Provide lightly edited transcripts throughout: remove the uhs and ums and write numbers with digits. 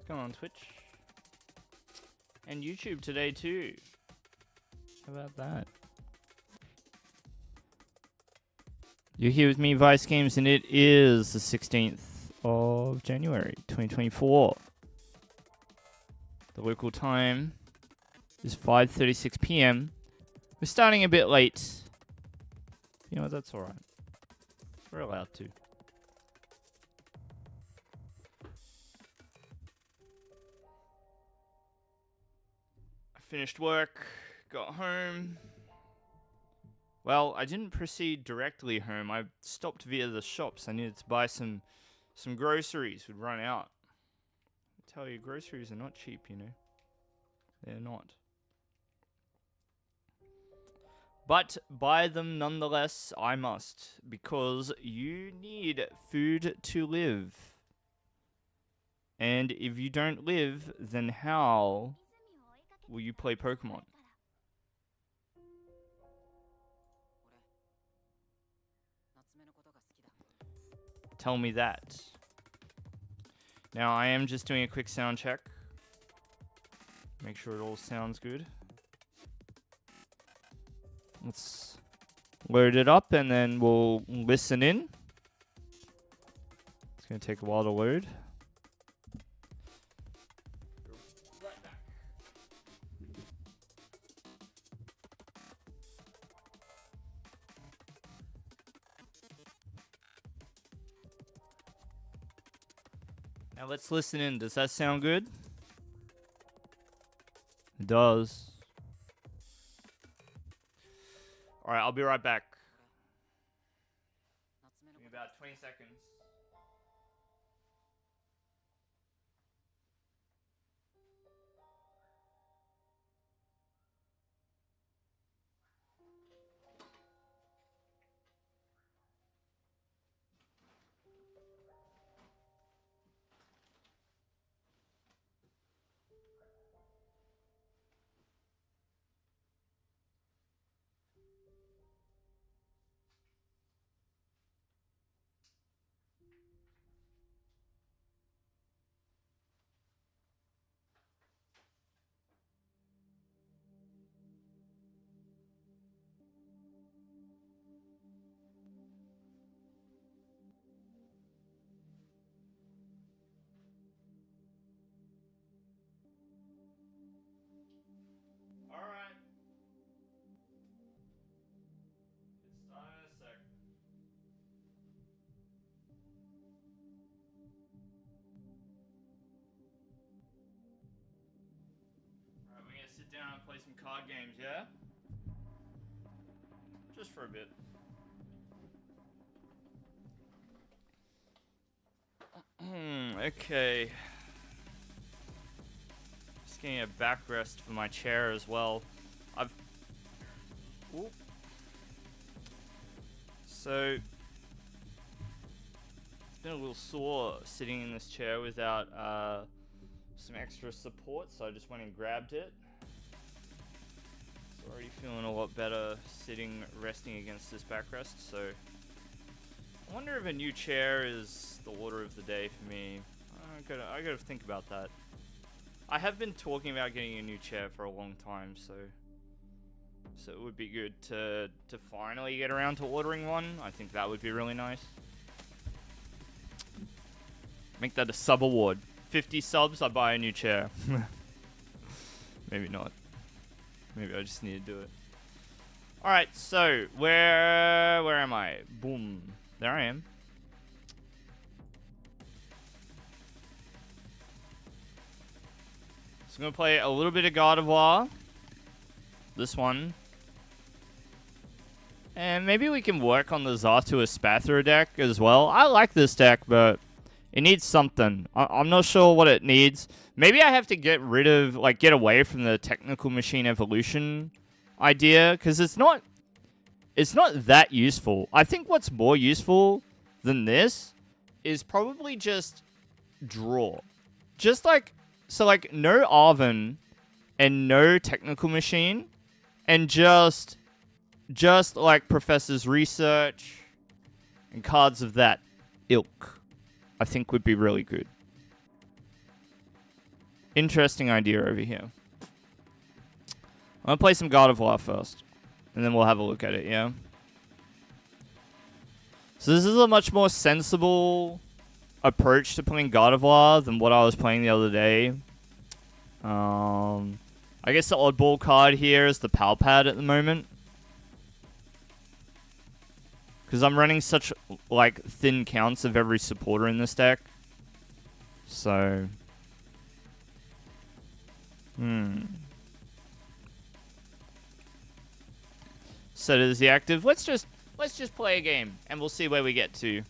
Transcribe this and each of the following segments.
It's going on Twitch. And YouTube today too. How about that? You're here with me, Vice Games, and it is the 16th of January, 2024. The local time is 5:36 p.m. We're starting a bit late. You know what, that's alright. We're allowed to. I finished work, got home. Well, I didn't proceed directly home. I stopped via the shops. I needed to buy some groceries. Would run out. I tell you, groceries are not cheap, you know. They're not. But buy them nonetheless, I must. Because you need food to live. And if you don't live, then how will you play Pokemon? Tell me that. Now, I am just doing a quick sound check. Make sure it all sounds good. Let's load it up and then we'll listen in. It's going to take a while to load. Right back. Now let's listen in. Does that sound good? It does. Alright, I'll be right back. Give me about 20 seconds. Alright. Get started in a sec. Alright, we're gonna sit down and play some card games, yeah? Just for a bit. Okay. Just getting a backrest for my chair as well. Ooh. So it's been a little sore sitting in this chair without some extra support, so I just went and grabbed it. It's already feeling a lot better sitting, resting against this backrest, so I wonder if a new chair is the order of the day for me. I gotta think about that. I have been talking about getting a new chair for a long time, so it would be good to finally get around to ordering one. I think that would be really nice. Make that a sub award. 50 subs, I buy a new chair. Maybe not. Maybe I just need to do it. Alright, so where am I? Boom. There I am. So I'm gonna play a little bit of God of War. This one. And maybe we can work on the Xatu Espathra deck as well. I like this deck, but it needs something. I'm not sure what it needs. Maybe I have to get rid of, like, get away from the Technical Machine Evolution idea, because it's not that useful. I think what's more useful than this is probably just draw. Just like, so like no Arven and no Technical Machine, and just like Professor's Research and cards of that ilk, I think would be really good. interesting idea over here. I'm going to play some God of War first. And then we'll have a look at it, yeah? So this is a much more sensible approach to playing God of War than what I was playing the other day. I guess the oddball card here is the Pal Pad at the moment. Because I'm running such, like, thin counts of every supporter in this deck. So... So there's the active. Let's just play a game, and we'll see where we get to.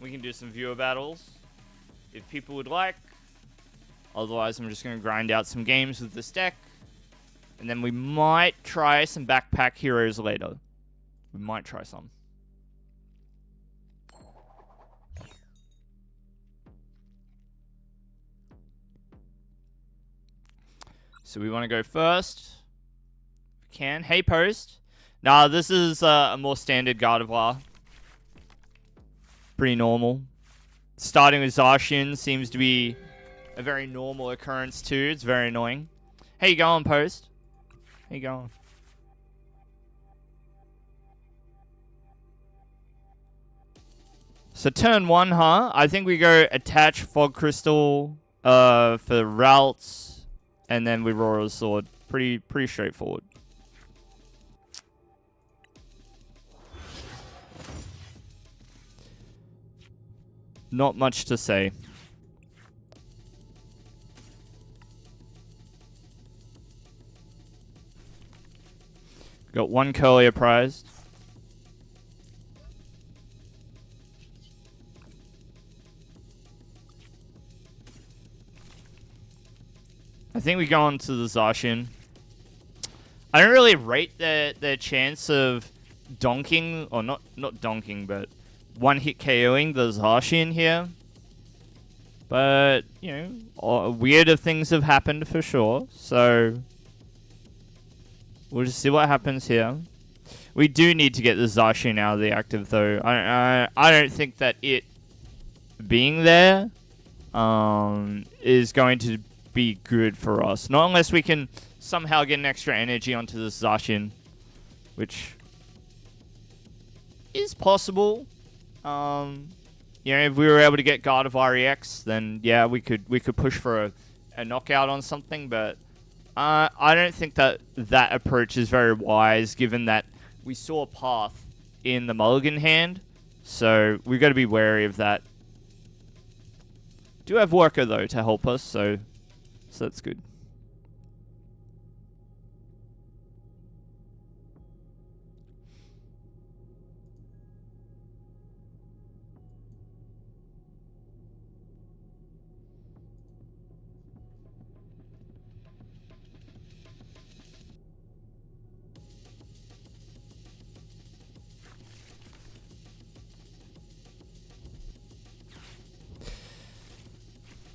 We can do some viewer battles, if people would like. Otherwise, I'm just going to grind out some games with this deck. And then we might try some backpack heroes later. We might try some. So we want to go first. If we can. Hey, Post. Nah, this is a more standard God of War. Pretty normal. Starting with Zacian seems to be a very normal occurrence too. It's very annoying. How you going, Post? How you going? So turn 1, huh? I think we go attach Fog Crystal for routes, and then we roar a sword. Pretty straightforward. Not much to say. Got one Curlier prized. I think we go on to the Zacian. I don't really rate their chance of donking, or not donking, but one-hit KOing the Zacian here. But, you know, weirder things have happened for sure, so we'll just see what happens here. We do need to get the Zacian out of the active, though. I don't think that it being there is going to be good for us. Not unless we can somehow get an extra energy onto the Zacian, which is possible. You know, if we were able to get God of REX, then yeah, we could push for a knockout on something. But I don't think that approach is very wise, given that we saw a path in the Mulligan hand. So we've got to be wary of that. Do have Worker though to help us, so that's good.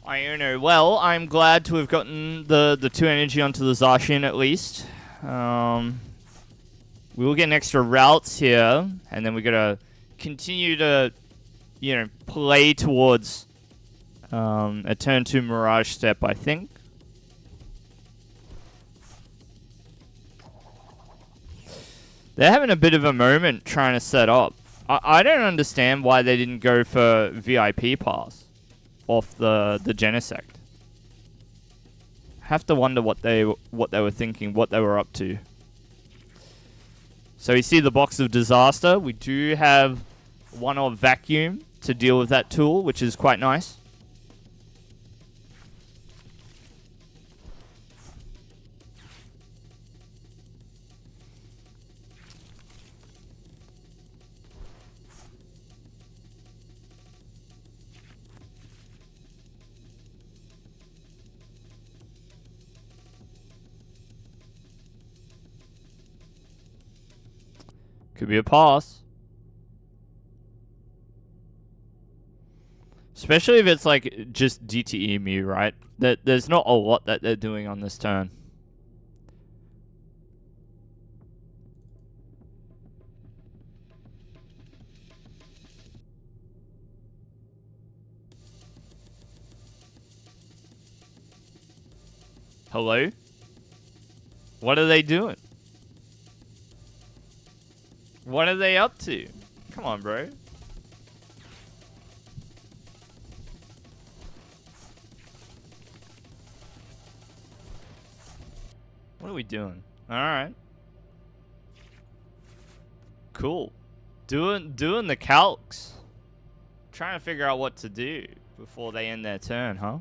Iono. Well, I'm glad to have gotten the 2 energy onto the Zacian at least. We will get an extra routes here, and then we gotta continue to, you know, play towards a turn 2 Mirage step, I think. They're having a bit of a moment trying to set up. I don't understand why they didn't go for VIP pass off the Genesect. Have to wonder what they were thinking, what they were up to. So you see the box of disaster. We do have one of vacuum to deal with that tool, which is quite nice. Could be a pass. Especially if it's like just DTE Mew, right? There's not a lot that they're doing on this turn. Hello? What are they doing? What are they up to? Come on, bro. What are we doing? Alright. Cool. Doing the calcs. Trying to figure out what to do before they end their turn, huh?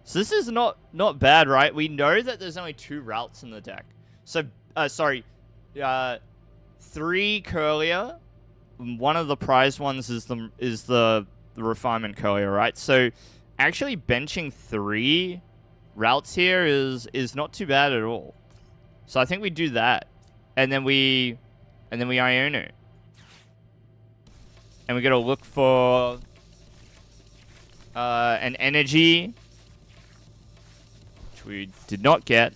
So this is not bad, right? We know that there's only 2 routes in the deck. So, sorry. 3 Curlier. One of the prized ones is the refinement Curlier, right? So, actually benching 3 routes here is not too bad at all. So I think we do that. And then we Iono. And we gotta look for an energy, which we did not get.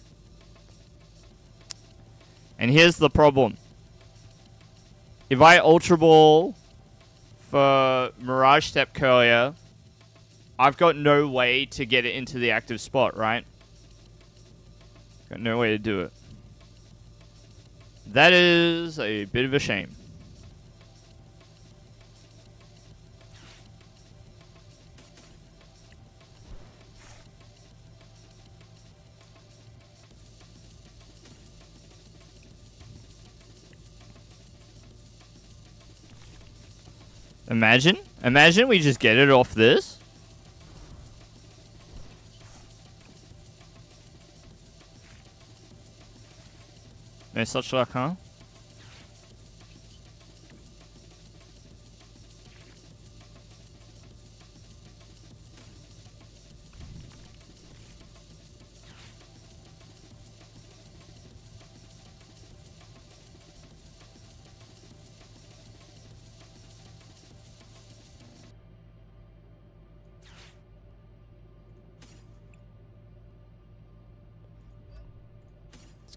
And here's the problem. If I Ultra Ball for Mirage Step Curlier, I've got no way to get it into the active spot, right? Got no way to do it. That is a bit of a shame. Imagine we just get it off this. No such luck, huh?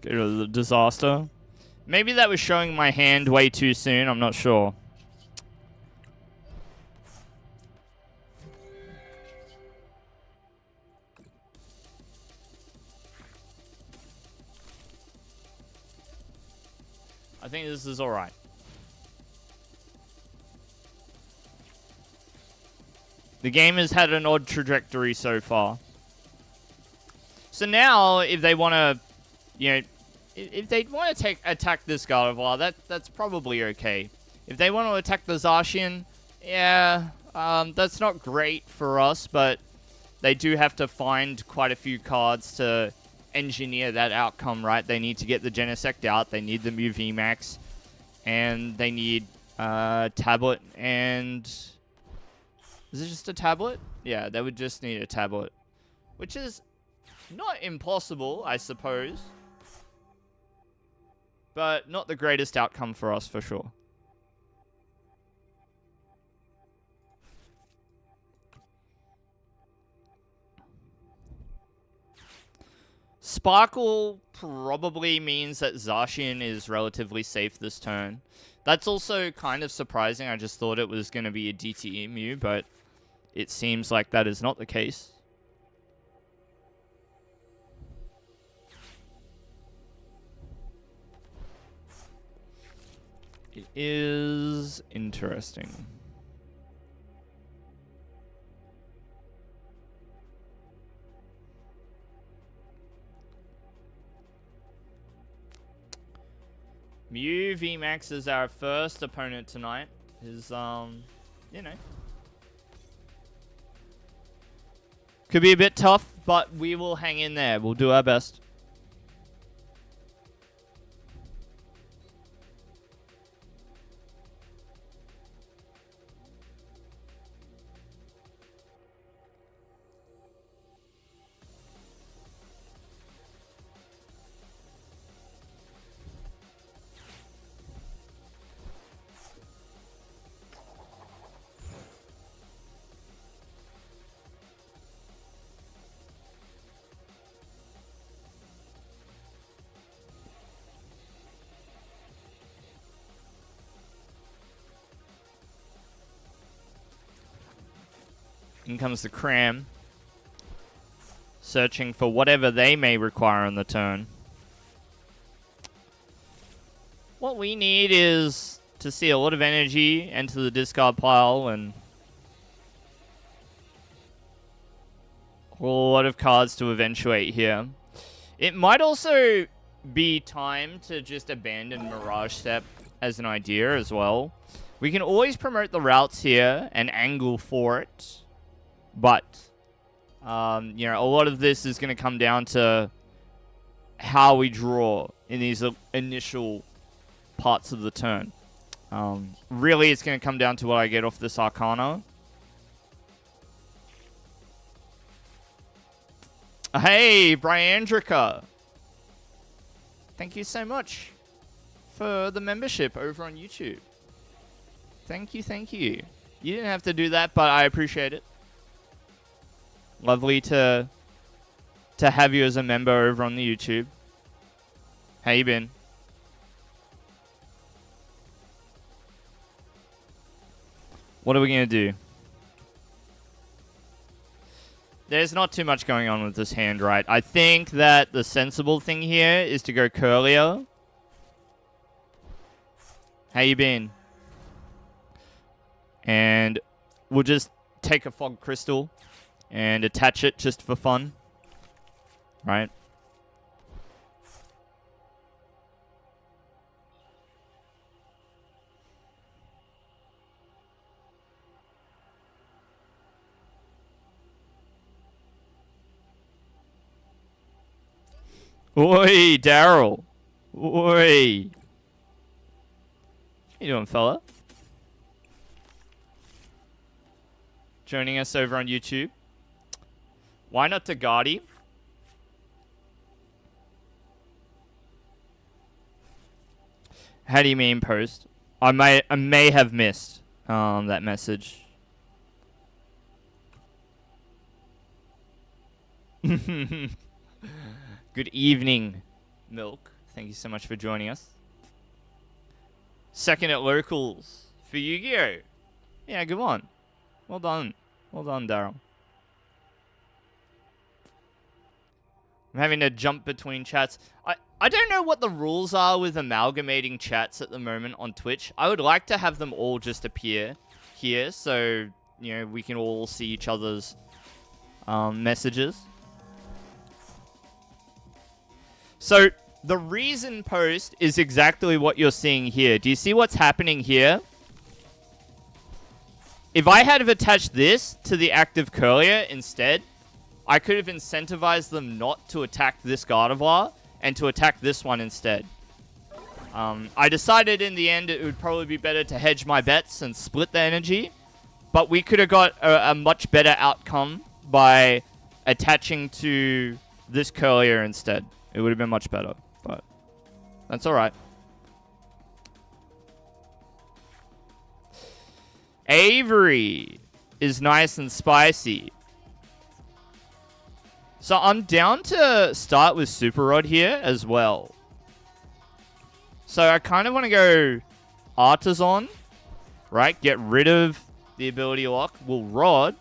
Let's go to the disaster. Maybe that was showing my hand way too soon. I'm not sure. I think this is alright. The game has had an odd trajectory so far. So now, if they want to, you know, if they want to attack this Gardevoir, that's probably okay. If they want to attack the Zacian, yeah, that's not great for us, but they do have to find quite a few cards to engineer that outcome, right? They need to get the Genesect out, they need the Mew VMAX, and they need Tablet and... Is it just a tablet? Yeah, they would just need a tablet. Which is not impossible, I suppose. But not the greatest outcome for us, for sure. Sparkle probably means that Zacian is relatively safe this turn. That's also kind of surprising. I just thought it was going to be a DTE Mew, but it seems like that is not the case. It is interesting. Mew VMAX is our first opponent tonight. Is, you know. Could be a bit tough, but we will hang in there. We'll do our best. In comes the Cram. searching for whatever they may require on the turn. What we need is to see a lot of energy enter the discard pile and a lot of cards to eventuate here. It might also be time to just abandon Mirage Step as an idea as well. We can always promote the routes here and angle for it. But, you know, a lot of this is going to come down to how we draw in these initial parts of the turn. Really, it's going to come down to what I get off this Arcana. Hey, Briandrica. Thank you so much for the membership over on YouTube. Thank you, thank you. You didn't have to do that, but I appreciate it. Lovely to have you as a member over on the YouTube. How you been? What are we going to do? There's not too much going on with this hand, right? I think that the sensible thing here is to go Curlier. How you been? And we'll just take a Fog Crystal and attach it just for fun. Right? Oi, Daryl. Oi. How you doing, fella? Joining us over on YouTube. Why not Tagadi? How do you mean post? I may have missed that message. Good evening, Milk. Thank you so much for joining us. Second at locals for Yu-Gi-Oh! Yeah, good one. Well done. Well done, Daryl. I'm having to jump between chats. I don't know what the rules are with amalgamating chats at the moment on Twitch. I would like to have them all just appear here so, you know, we can all see each other's messages. So, the reason post is exactly what you're seeing here. Do you see what's happening here? If I had have attached this to the active Curlier instead, I could have incentivized them not to attack this Gardevoir and to attack this one instead. I decided in the end it would probably be better to hedge my bets and split the energy, but we could have got a much better outcome by attaching to this Curlier instead. It would have been much better, but that's alright. Avery is nice and spicy. So I'm down to start with Super Rod here as well. So I kind of want to go Artisan, right? Get rid of the ability lock. We'll Rod.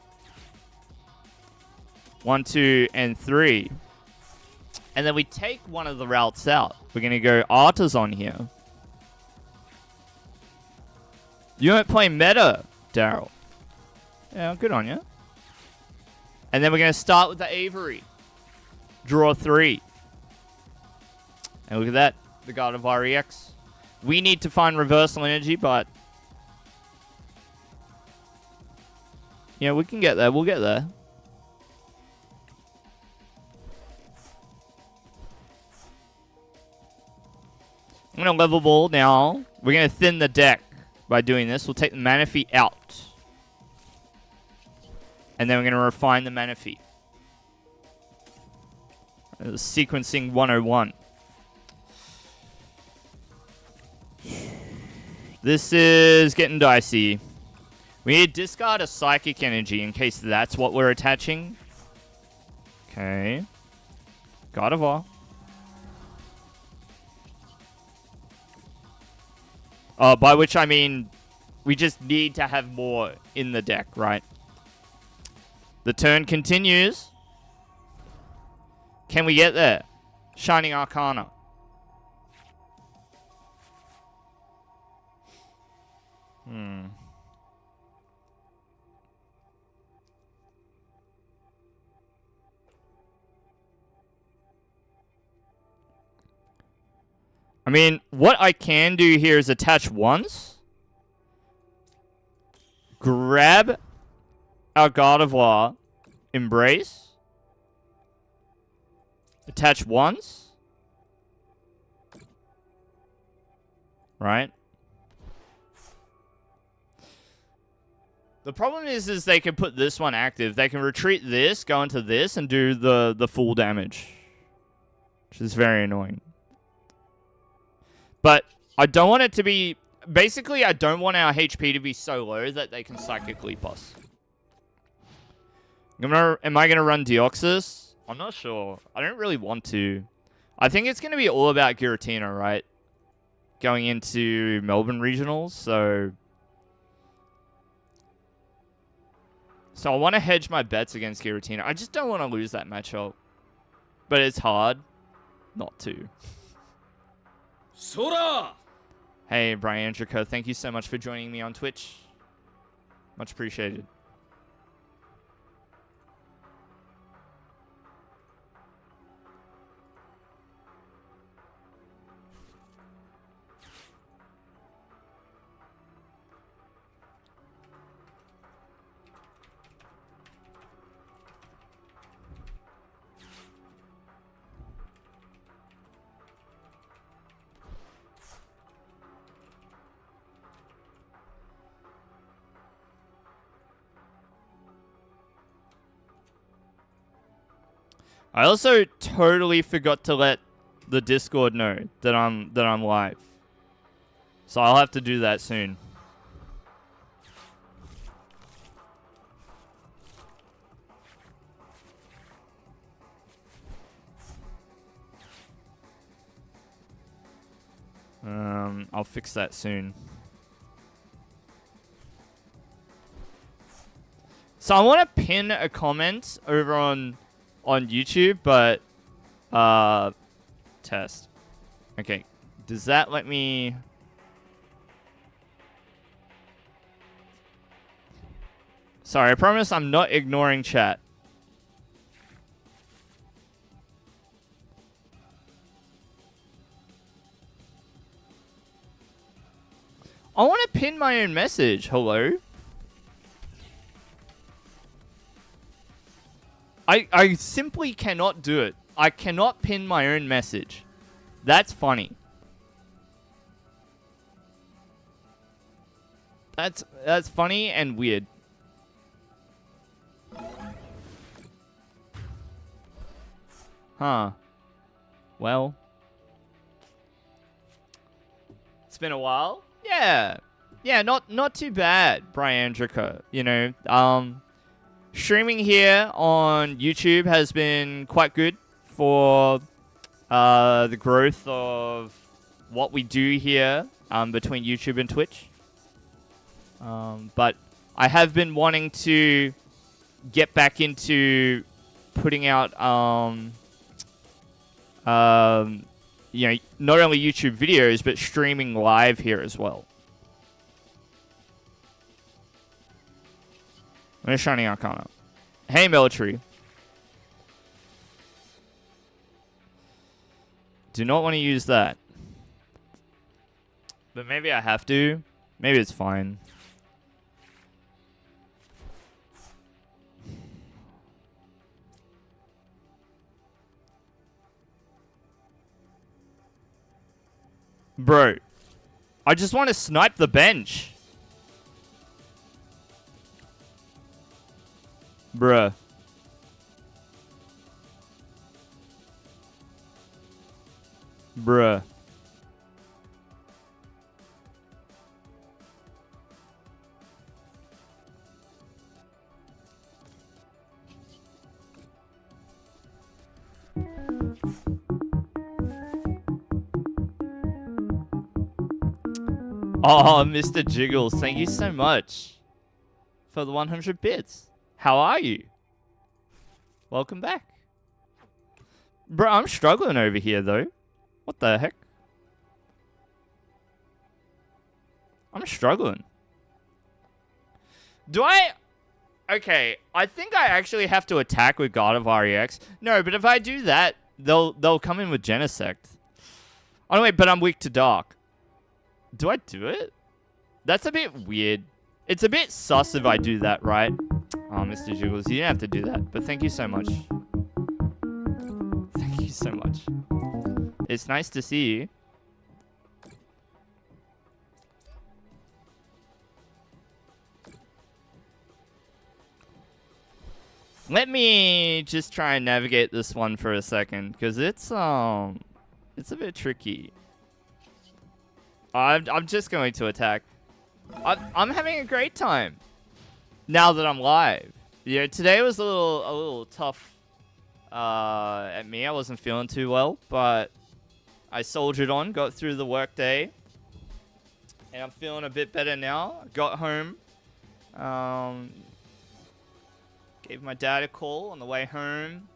1, 2, and 3. And then we take one of the routes out. We're going to go Artisan here. You don't play meta, Daryl. Yeah, good on you. And then we're going to start with the Avery. Draw 3. And look at that. The Gardevoir EX. We need to find reversal energy, but... yeah, we can get there. We'll get there. I'm going to level ball now. We're going to thin the deck by doing this. We'll take the Manaphy out. And then we're going to refine the Manaphy. Sequencing 101. This is getting dicey. We need to discard a Psychic Energy in case that's what we're attaching. Okay. Gardevoir. By which I mean, we just need to have more in the deck, right? The turn continues. Can we get there? Shining Arcana. I mean, what I can do here is attach once. Grab our Gardevoir, Embrace. Attach once. Right? The problem is they can put this one active. They can retreat this, go into this, and do the full damage. Which is very annoying. But I don't want it to be... Basically, I don't want our HP to be so low that they can Psychic Leap us. Am I going to run Deoxys? I'm not sure. I don't really want to. I think it's going to be all about Giratina, right? Going into Melbourne Regionals, so I want to hedge my bets against Giratina. I just don't want to lose that matchup. But it's hard not to. Sora! Hey, Brian Andrico, thank you so much for joining me on Twitch. Much appreciated. I also totally forgot to let the Discord know that I'm live. So I'll have to do that soon. I'll fix that soon. So I want to pin a comment over on YouTube, but test. Okay, does that let me? Sorry, I promise I'm not ignoring chat. I want to pin my own message. Hello? I simply cannot do it. I cannot pin my own message. That's funny. That's funny and weird. Huh. Well. It's been a while. Yeah. Yeah, not too bad, Brian Andrico. You know, streaming here on YouTube has been quite good for the growth of what we do here between YouTube and Twitch. But I have been wanting to get back into putting out, you know, not only YouTube videos, but streaming live here as well. Where's Shining Arcana? Hey, military. Do not want to use that. But maybe I have to. Maybe it's fine. Bro, I just want to snipe the bench. Bruh. Bruh. Oh, Mr. Jiggles, thank you so much for the 100 bits. How are you? Welcome back. Bro, I'm struggling over here, though. What the heck? I'm struggling. Do I... Okay, I think I actually have to attack with God of REX. No, but if I do that, they'll come in with Genesect. Oh, wait, but I'm weak to Dark. Do I do it? That's a bit weird. It's a bit sus if I do that, right? Oh, Mr. Jiggles, you didn't have to do that, but thank you so much. Thank you so much. It's nice to see you. Let me just try and navigate this one for a second, because it's a bit tricky. I'm just going to attack. I'm having a great time now that I'm live. Yeah, today was a little tough at me. I wasn't feeling too well, but I soldiered on, got through the workday, and I'm feeling a bit better now. I got home. Gave my dad a call on the way home.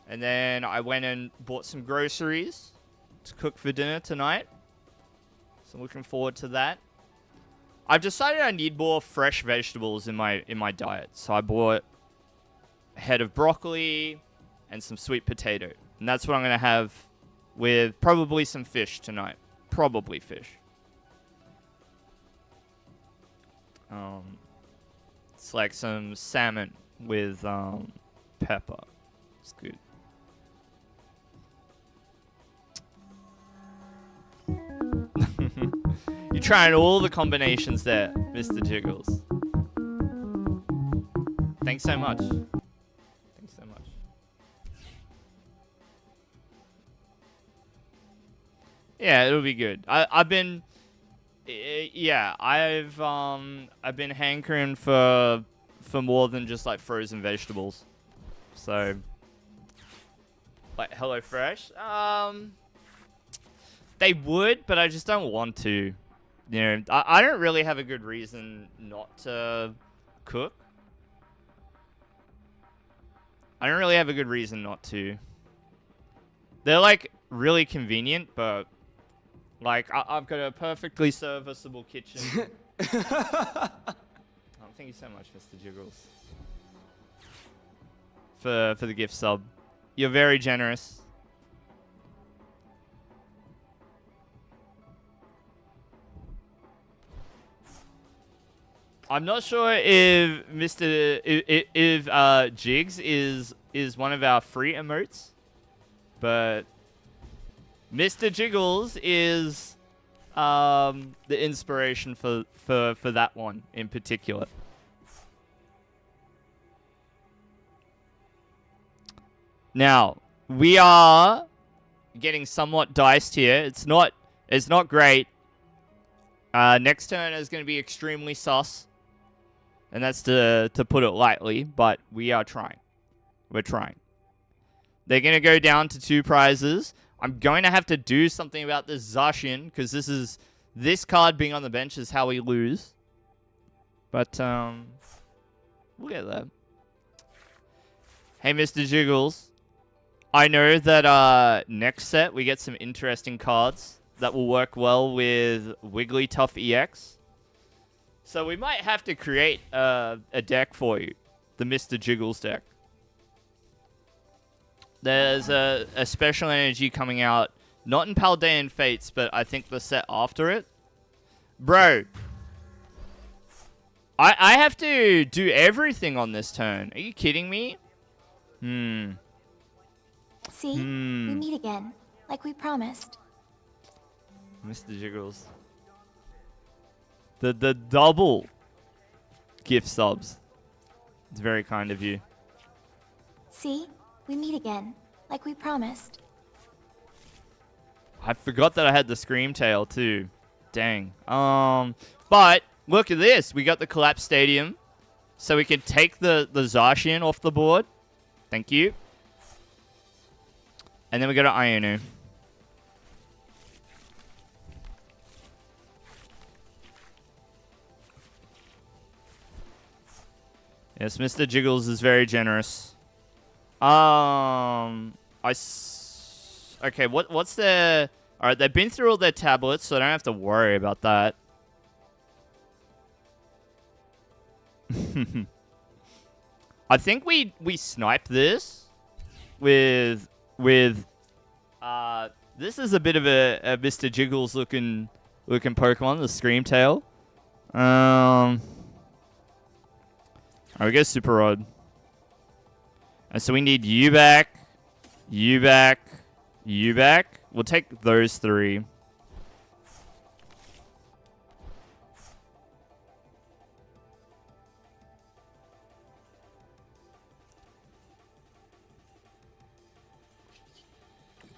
And then I went and bought some groceries to cook for dinner tonight. So I'm looking forward to that. I've decided I need more fresh vegetables in my diet. So I bought a head of broccoli and some sweet potato. And that's what I'm going to have with probably some fish tonight. Probably fish. It's like some salmon with pepper. It's good. You're trying all the combinations there, Mr. Jiggles. Thanks so much. Thanks so much. Yeah, it'll be good. I've been hankering for more than just like frozen vegetables. So like HelloFresh, they would, but I just don't want to. You know, I don't really have a good reason not to cook. I don't really have a good reason not to. They're like really convenient, but like I've got a perfectly serviceable kitchen. Thank you so much, Mr. Jiggles, for the gift sub. You're very generous. I'm not sure if Jigs is one of our free emotes, but Mr. Jiggles is the inspiration for that one in particular. Now, we are getting somewhat diced here. It's not great. Next turn is going to be extremely sus. And that's to put it lightly, but we are trying. We're trying. They're going to go down to 2 prizes. I'm going to have to do something about this Zacian, because this card being on the bench is how we lose. But we'll get there. Hey, Mr. Jiggles. I know that next set we get some interesting cards that will work well with Wigglytuff EX. So we might have to create a deck for you. The Mr. Jiggles deck. There's a special energy coming out. Not in Paldean Fates, but I think the set after it. Bro. I have to do everything on this turn. Are you kidding me? See? We meet again. Like we promised. Mr. Jiggles. The double gift subs. It's very kind of you. See? We meet again. Like we promised. I forgot that I had the Scream Tail too. Dang. But look at this. We got the Collapse Stadium. So we can take the Zacian off the board. Thank you. And then we go to Ionu. Yes, Mr. Jiggles is very generous. I Okay, what's their... Alright, they've been through all their tablets, so I don't have to worry about that. I think we snipe this with this is a bit of a Mr. Jiggles looking Pokemon, the Screamtail. Alright, we go Super Rod. And so we need you back, you back, you back. We'll take those 3.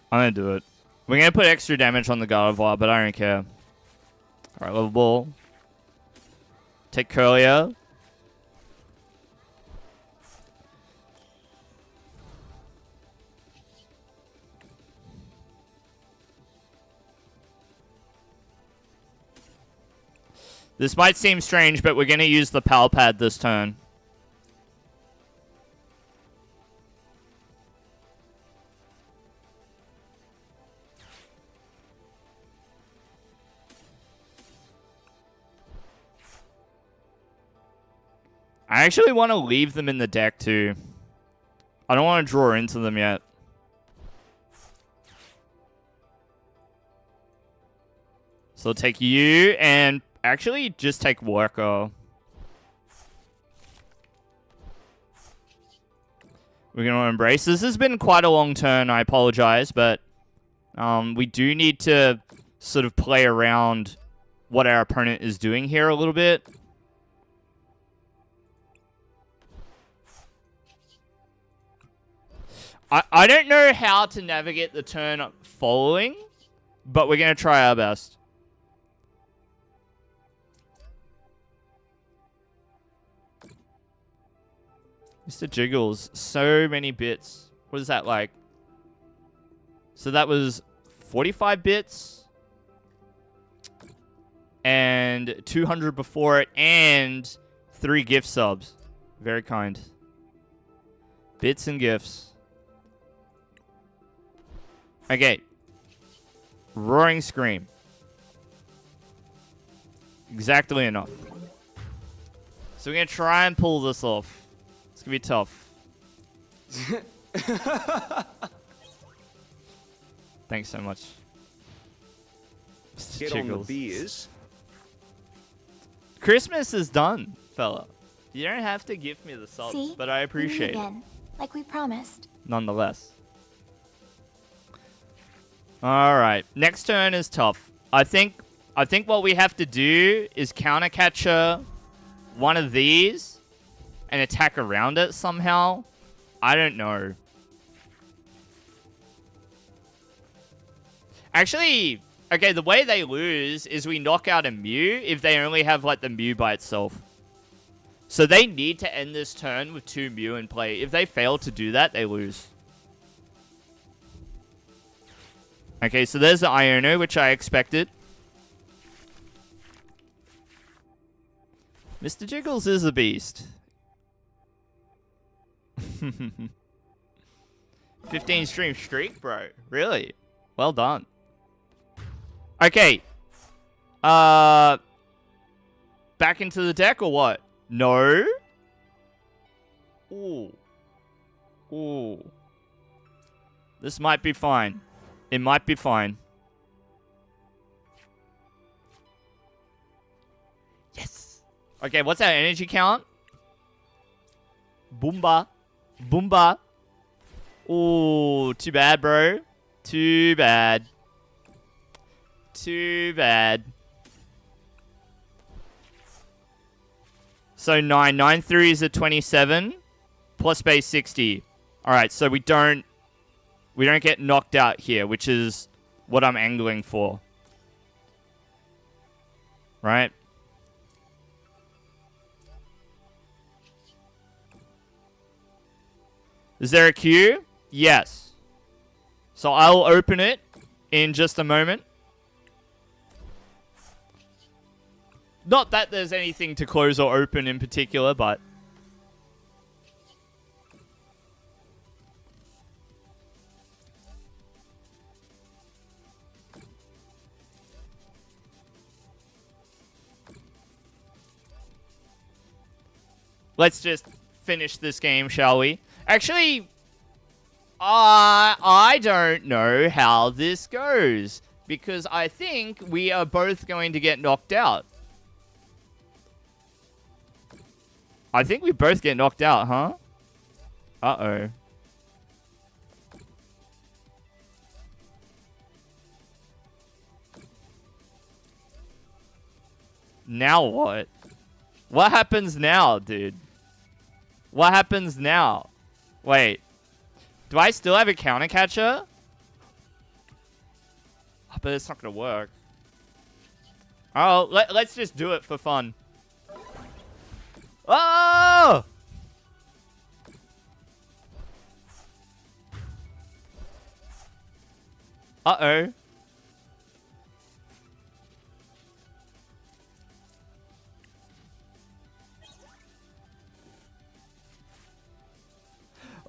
I'm gonna do it. We're gonna put extra damage on the Gardevoir, but I don't care. Alright, level ball. Take Curlier. This might seem strange, but we're gonna use the Pal Pad this turn. I actually want to leave them in the deck, too. I don't want to draw into them yet. So take you and actually just take Worker. We're going to embrace. This has been quite a long turn. I apologize, but we do need to sort of play around what our opponent is doing here a little bit. I don't know how to navigate the turn following, but we're going to try our best. Mr. Jiggles, so many bits. What is that like? So that was 45 bits. And 200 before it, and 3 gift subs. Very kind. Bits and gifts. Okay. Roaring Scream. Exactly enough. So we're going to try and pull this off. It's going to be tough. Thanks so much. Mr. Get Jiggles. on the beers. Christmas is done, fella. You don't have to give me the subs, See? but I We appreciate meet it. again, like we promised. Nonetheless. Alright. Next turn is tough. I think what we have to do is counter catcher one of these and attack around it somehow. I don't know. Actually, okay, the way they lose is we knock out a Mew if they only have like the Mew by itself. So they need to end this turn with 2 Mew in play. If they fail to do that, they lose. Okay, so there's the Iono, which I expected. Mr. Jiggles is a beast. 15 stream streak, bro. Really? Well done. Okay. Back into the deck or what? No. Ooh. Ooh. This might be fine. It might be fine. Yes. Okay, what's our energy count? Boomba. Boomba. Ooh, too bad, bro. Too bad. Too bad. So 9 3 is a 27 plus base 60. All right, so we don't get knocked out here, which is what I'm angling for. Right? Is there a queue? Yes. So I'll open it in just a moment. Not that there's anything to close or open in particular, but... Let's just finish this game, shall we? Actually, I don't know how this goes. Because I think we are both going to get knocked out. I think we both get knocked out, huh? Uh-oh. Now what? What happens now, dude? What happens now? Wait. Do I still have a counter catcher? Oh, but it's not gonna work. Oh, let's just do it for fun. Oh! Uh-oh.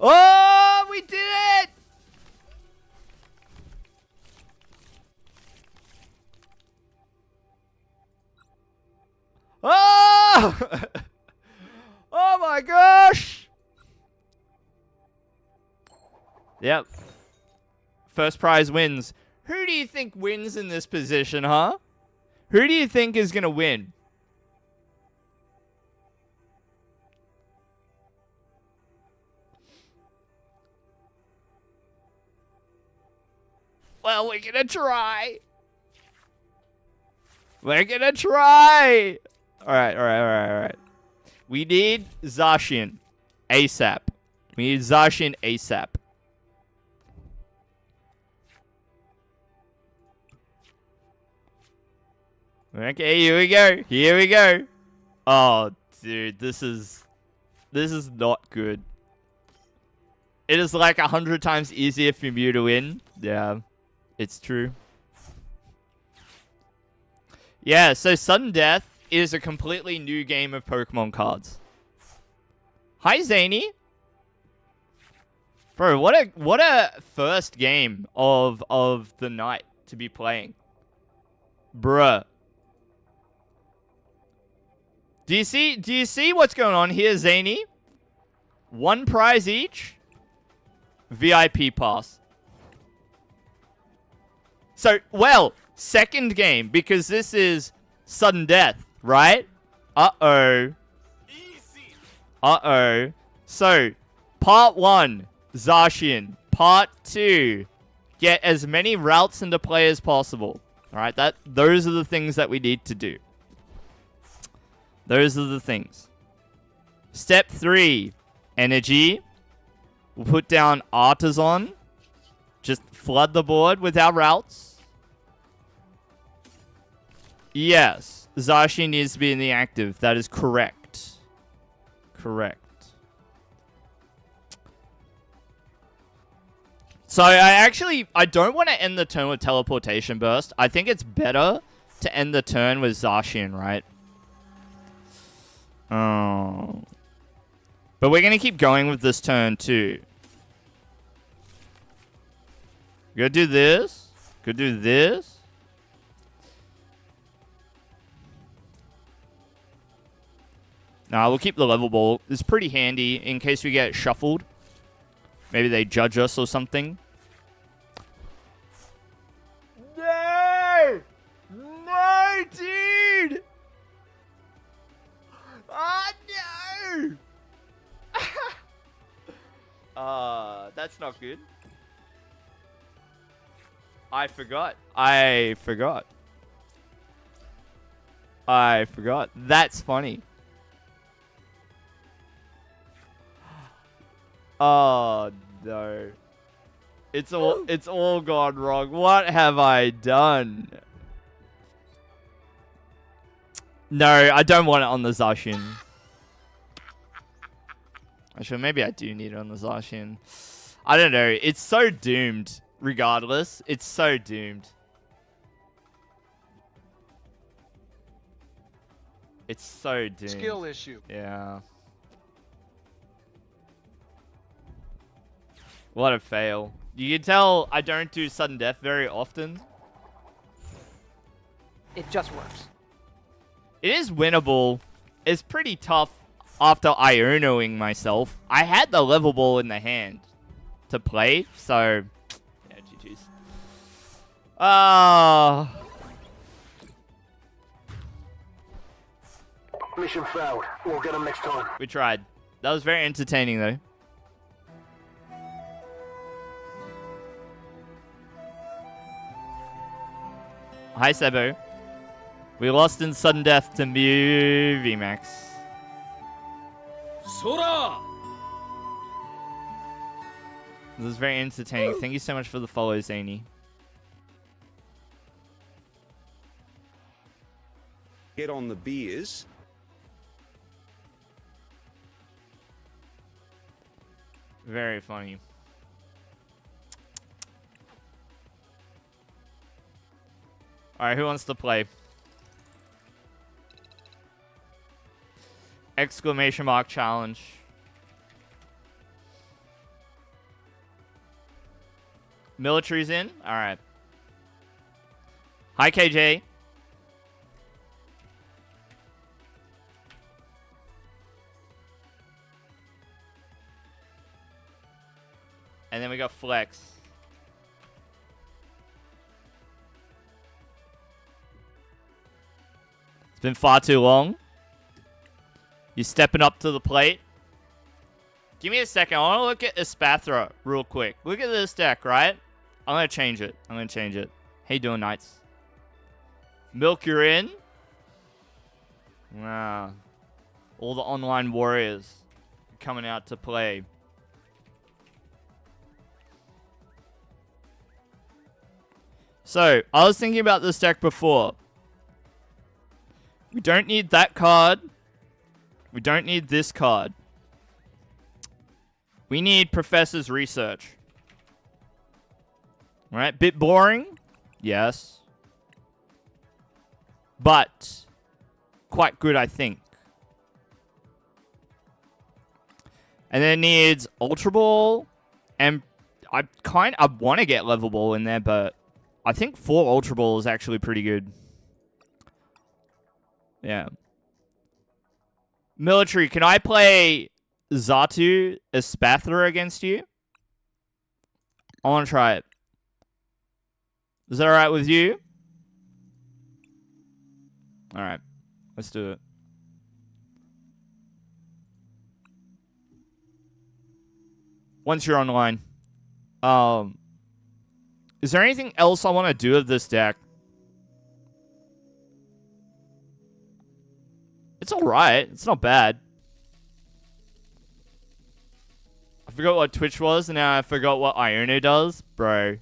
Oh, we did it! Oh! Oh my gosh! Yep. First prize wins. Who do you think wins in this position, huh? Who do you think is gonna win? Well, we're gonna try. We're gonna try. Alright. We need Zacian ASAP. We need Zacian ASAP. Okay, here we go. Here we go. Oh, dude, this is not good. It is like 100 times easier for Mew to win. Yeah, it's true. Yeah, so Sudden Death is a completely new game of Pokemon cards. Hi, Zany. Bro, what a first game of the night to be playing. Bruh. Do you see what's going on here, Zany? One prize each. VIP pass. So, well, second game, because this is Sudden Death, right? Uh-oh. Easy. Uh-oh. So, part 1, Zacian. Part 2, get as many routes into play as possible. Alright, those are the things that we need to do. Those are the things. Step 3, energy. We'll put down Artisan. Just flood the board with our routes. Yes, Zacian needs to be in the active. That is correct. Correct. So I don't want to end the turn with Teleportation Burst. I think it's better to end the turn with Zacian, right? Oh. But we're going to keep going with this turn too. Gonna do this. Gonna do this. Nah, we'll keep the level ball. It's pretty handy in case we get shuffled. Maybe they judge us or something. No! No, dude! Oh, no! That's not good. I forgot. That's funny. Oh no. It's all gone wrong. What have I done? No, I don't want it on the Zacian. Actually, maybe I do need it on the Zacian. I don't know. It's so doomed. Regardless, it's so doomed. It's so doomed. Skill issue. Yeah. What a fail. You can tell I don't do Sudden Death very often. It just works. It is winnable. It's pretty tough after Ionoing myself. I had the level ball in the hand to play, so yeah, GG's. Mission failed. We'll get them next time. We tried. That was very entertaining, though. Hi, Sebo. We lost in sudden death to Newbie, Max. Sora! This is very entertaining. Thank you so much for the follow, Zany. Get on the beers. Very funny. Alright, who wants to play? Exclamation mark challenge. Military's in? Alright. Hi, KJ. And then we got Flex. It's been far too long. You stepping up to the plate. Give me a second. I want to look at Espathra real quick. Look at this deck, right? I'm going to change it. I'm going to change it. How you doing, Knights? Milk, you're in? Wow. All the online warriors coming out to play. So, I was thinking about this deck before. We don't need that card. We don't need this card. We need Professor's Research. Alright, bit boring. Yes. But quite good, I think. And then it needs Ultra Ball. And I want to get Level Ball in there, but I think 4 Ultra Ball is actually pretty good. Yeah. Military, can I play Xatu Espathra against you? I want to try it. Is that alright with you? Alright. Let's do it. Once you're online. Is there anything else I want to do with this deck? It's alright. It's not bad. I forgot what Twitch was, and now I forgot what Iono does. Bro.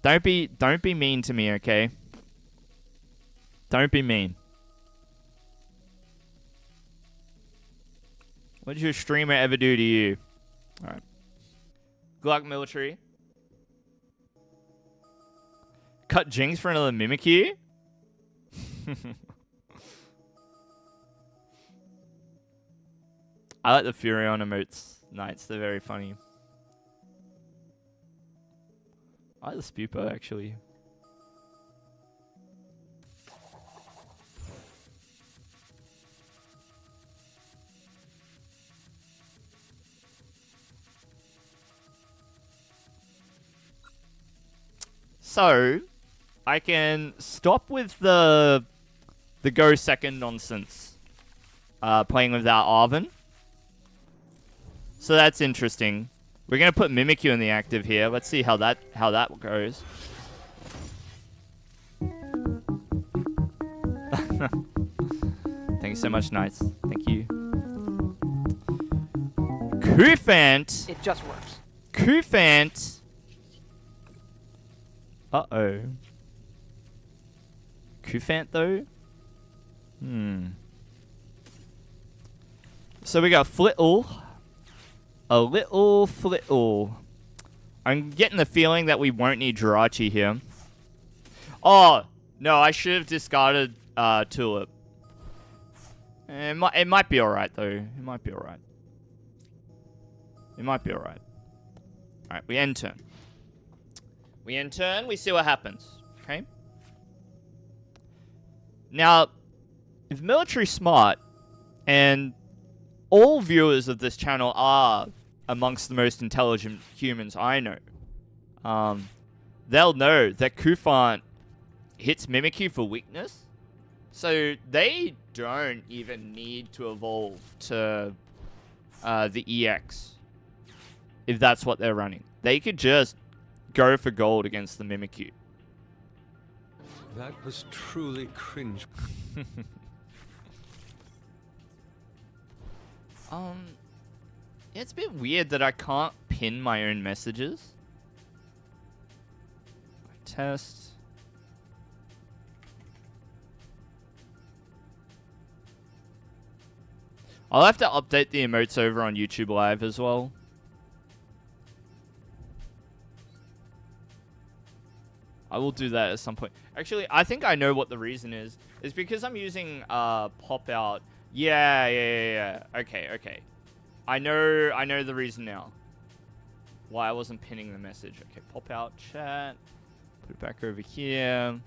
Don't be mean to me, okay? Don't be mean. What did your streamer ever do to you? Alright. Good luck, Military. Cut Jinx for another Mimikyu? I like the Furion emotes. Knights, they're very funny. I like the Spupo, actually. So, I can stop with the go second nonsense. Playing without Arven. So that's interesting. We're gonna put Mimikyu in the active here. Let's see how that goes. Thank you so much, Knights. Thank you. Kufant. It just works. Kufant. Uh-oh. Kufant, though? So we got Flittle. A little Flittle. I'm getting the feeling that we won't need Jirachi here. Oh, no, I should have discarded Tulip. It might be alright, though. It might be alright. It might be alright. Alright, we end turn. We end turn, we see what happens. Okay? Now, if military smart, and all viewers of this channel are amongst the most intelligent humans I know, they'll know that Kufant hits Mimikyu for weakness. So they don't even need to evolve to the EX if that's what they're running. They could just go for gold against the Mimikyu. That was truly cringe. Yeah, it's a bit weird that I can't pin my own messages. Test. I'll have to update the emotes over on YouTube Live as well. I will do that at some point. Actually, I think I know what the reason is. It's because I'm using pop out. Yeah. Okay. I know the reason now. Why I wasn't pinning the message. Okay, pop out chat. Put it back over here.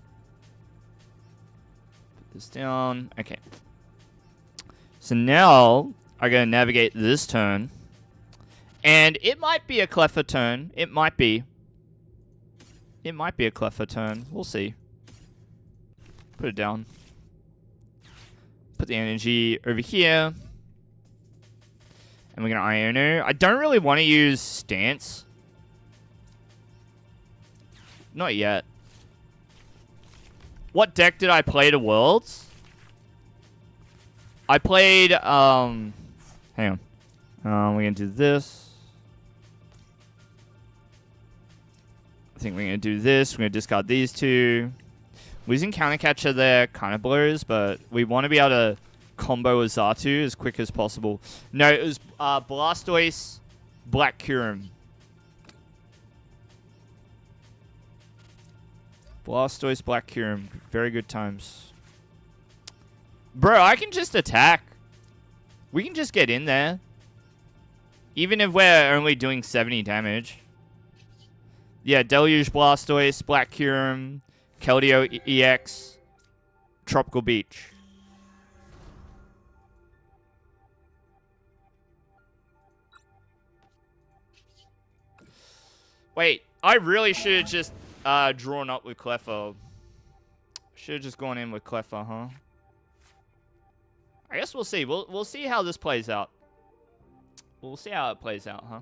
Put this down. Okay. So now I'm going to navigate this turn. And it might be a Cleffa turn. It might be. It might be a Cleffa turn. We'll see. Put it down. Put the energy over here. And we're going to Iono. I don't really want to use Stance. Not yet. What deck did I play to Worlds? I played, hang on. We're going to do this. I think we're going to do this. We're going to discard these two. Losing Counter Catcher there kind of blows, but we want to be able to combo a Xatu as quick as possible. No, it was Blastoise, Black Kyurem. Blastoise, Black Kyurem. Very good times. Bro, I can just attack. We can just get in there. Even if we're only doing 70 damage. Yeah, Deluge, Blastoise, Black Kyurem, Keldeo EX, Tropical Beach. Wait, I really should have just drawn up with Cleffa. Should have just gone in with Cleffa, huh? I guess we'll see. We'll see how this plays out. We'll see how it plays out, huh?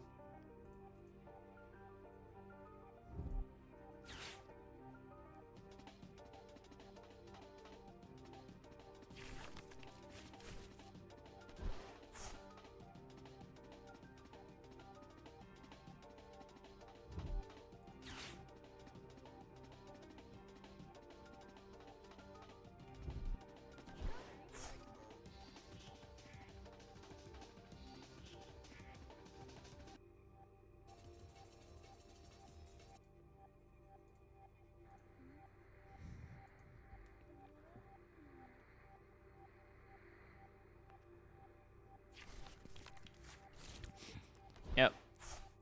Yep.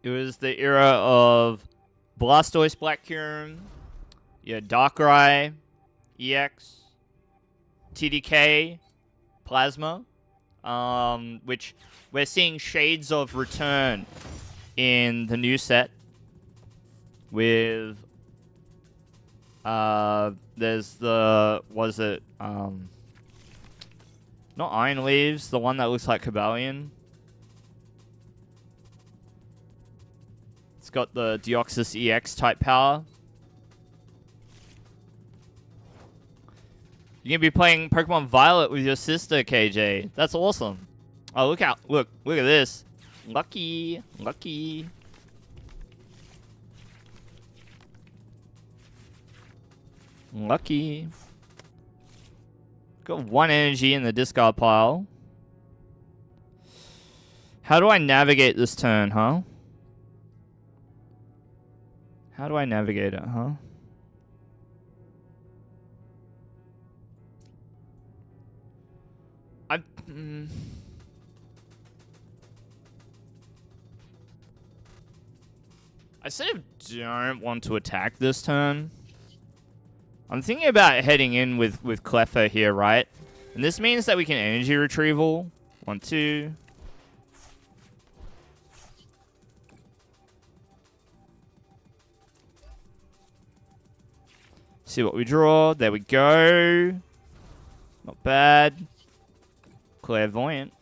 It was the era of Blastoise, Black Kyurem, Darkrai, EX, TDK, Plasma, which we're seeing shades of return in the new set with, there's the, was it, not Iron Leaves, the one that looks like Cobalion. It's got the Deoxys EX type power. You're gonna be playing Pokemon Violet with your sister, KJ. That's awesome. Oh, look out. Look at this. Lucky. Got one energy in the discard pile. How do I navigate this turn, huh? How do I navigate it, huh? I sort of don't want to attack this turn. I'm thinking about heading in with Cleffa here, right? And this means that we can energy retrieval. 1, 2. See what we draw. There we go. Not bad. Clairvoyant.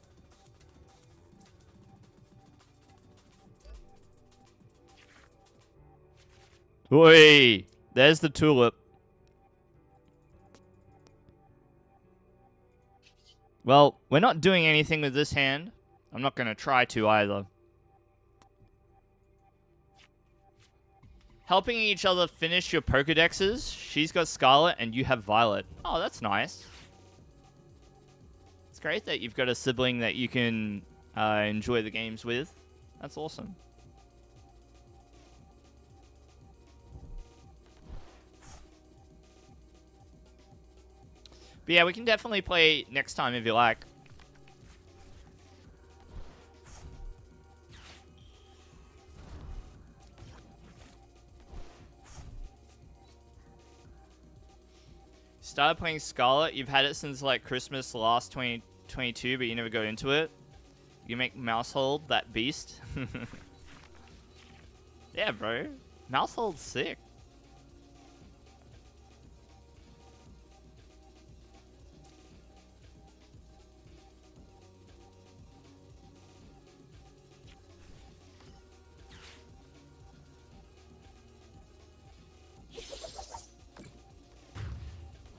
Oi! There's the tulip. Well, we're not doing anything with this hand. I'm not going to try to either. Helping each other finish your Pokedexes. She's got Scarlet and you have Violet. Oh, that's nice. It's great that you've got a sibling that you can enjoy the games with. That's awesome. But yeah, we can definitely play next time if you like. Started playing Scarlet. You've had it since like Christmas last 2022, but you never got into it. You make Mousehold that beast. Yeah, bro. Mousehold's sick.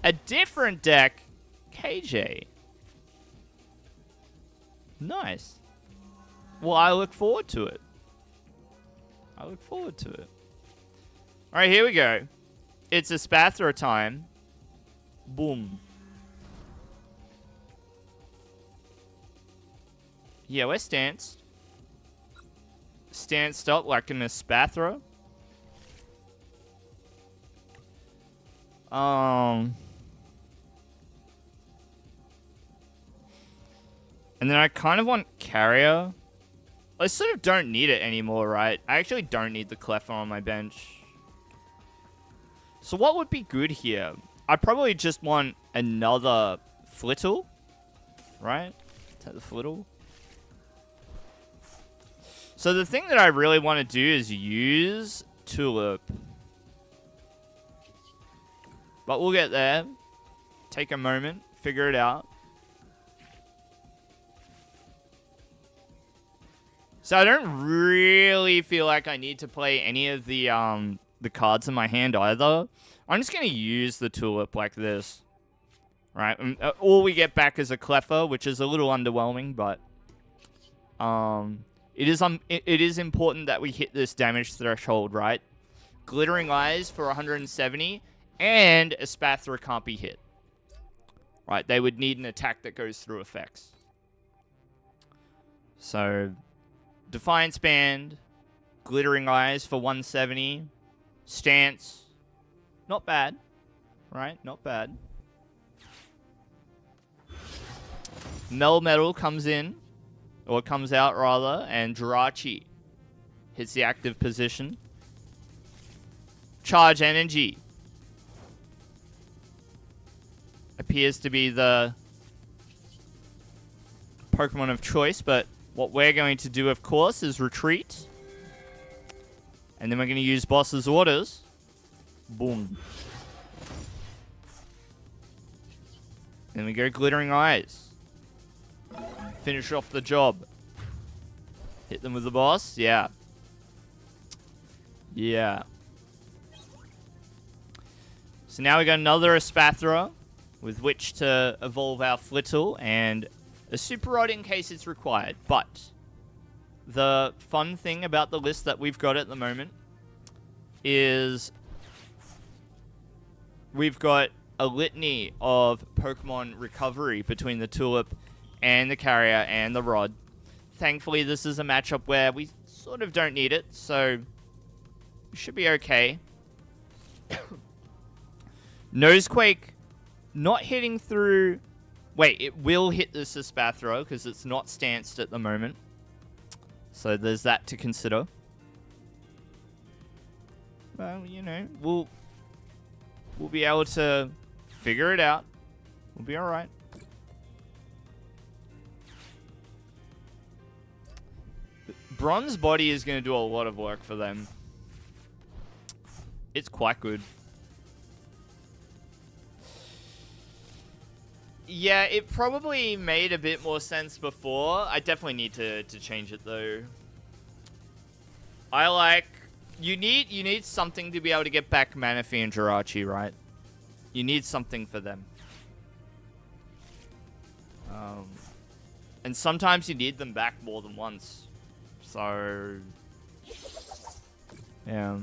A different deck, KJ. Nice. Well, I look forward to it. I look forward to it. All right, here we go. It's a Spathra time. Boom. Yeah, we're stanced. Stanced up like in a Spathra. And then I kind of want Carrier. I sort of don't need it anymore, right? I actually don't need the Cleffa on my bench. So what would be good here? I probably just want another Flittle, right? Take the Flittle. So the thing that I really want to do is use Tulip. But we'll get there. Take a moment. Figure it out. So I don't really feel like I need to play any of the cards in my hand either. I'm just going to use the Tulip like this. Right? All we get back is a Cleffa, which is a little underwhelming, but it is important that we hit this damage threshold, right? Glittering Eyes for 170, and a Spathra can't be hit. Right? They would need an attack that goes through effects. So Defiance Band, Glittering Eyes for 170, Stance, not bad, right? Not bad. Melmetal comes in, or comes out rather, and Jirachi hits the active position. Charge Energy appears to be the Pokemon of choice, but what we're going to do, of course, is retreat. And then we're going to use Boss's Orders. Boom. Then we go Glittering Eyes. Finish off the job. Hit them with the boss. Yeah. Yeah. So now we got another Espathra with which to evolve our Flittle and a Super Rod in case it's required. But the fun thing about the list that we've got at the moment is we've got a litany of Pokemon recovery between the Tulip and the Carrier and the Rod. Thankfully, this is a matchup where we sort of don't need it, so we should be okay. Nosequake not hitting through... Wait, it will hit the Espathra because it's not stanced at the moment. So there's that to consider. Well, you know, we'll be able to figure it out. We'll be alright. Bronze Body is going to do a lot of work for them. It's quite good. Yeah, it probably made a bit more sense before. I definitely need to change it though. I like... You need something to be able to get back Manaphy and Jirachi, right? You need something for them. And sometimes you need them back more than once. So... Yeah.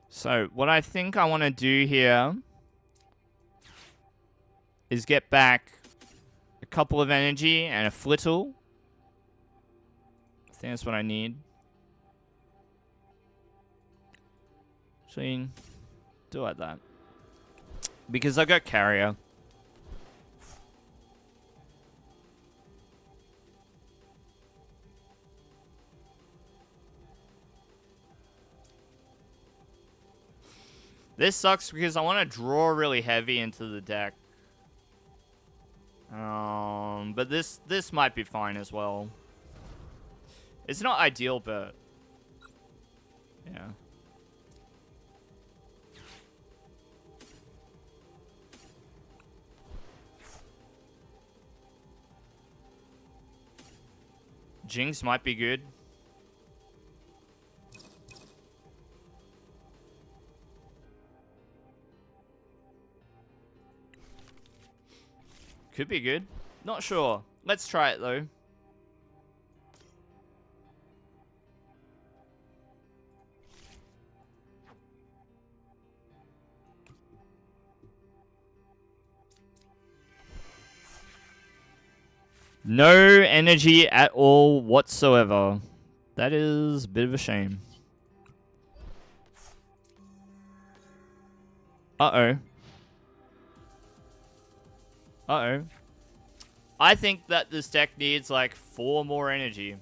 So, what I think I want to do here is get back a couple of energy and a flittle. I think that's what I need. Actually, do like that. Because I got carrier. This sucks because I want to draw really heavy into the deck. But this might be fine as well. It's not ideal, but yeah. Jinx might be good. Could be good. Not sure. Let's try it though. No energy at all whatsoever. That is a bit of a shame. Uh-oh. Uh-oh. I think that this deck needs like 4 more energy.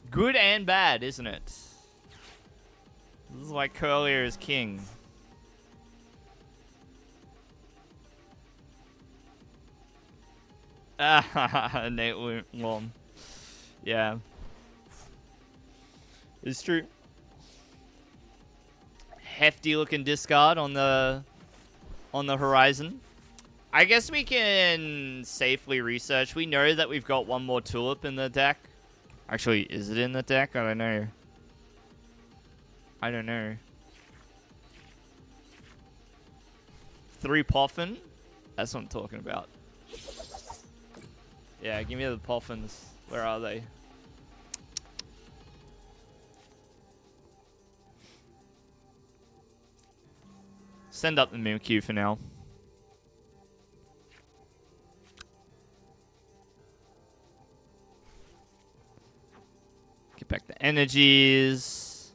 Good and bad, isn't it? This is why Curlier is king. Ah, Nate Lom. Yeah. It's true. Hefty looking discard on the horizon. I guess we can safely research. We know that we've got 1 more Tulip in the deck. Actually, is it in the deck? I don't know. I don't know. 3 Poffin? That's what I'm talking about. Yeah, give me the Poffins. Where are they? Send up the Mimikyu for now. Get back the energies.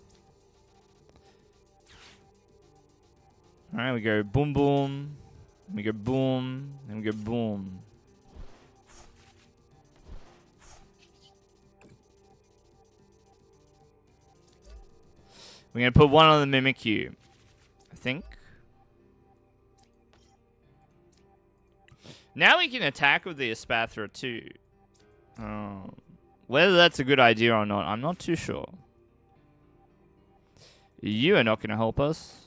Alright, we go boom boom. We go boom. And we go boom. We're going to put 1 on the Mimikyu, I think. Now we can attack with the Espathra too. Whether that's a good idea or not, I'm not too sure. You are not going to help us.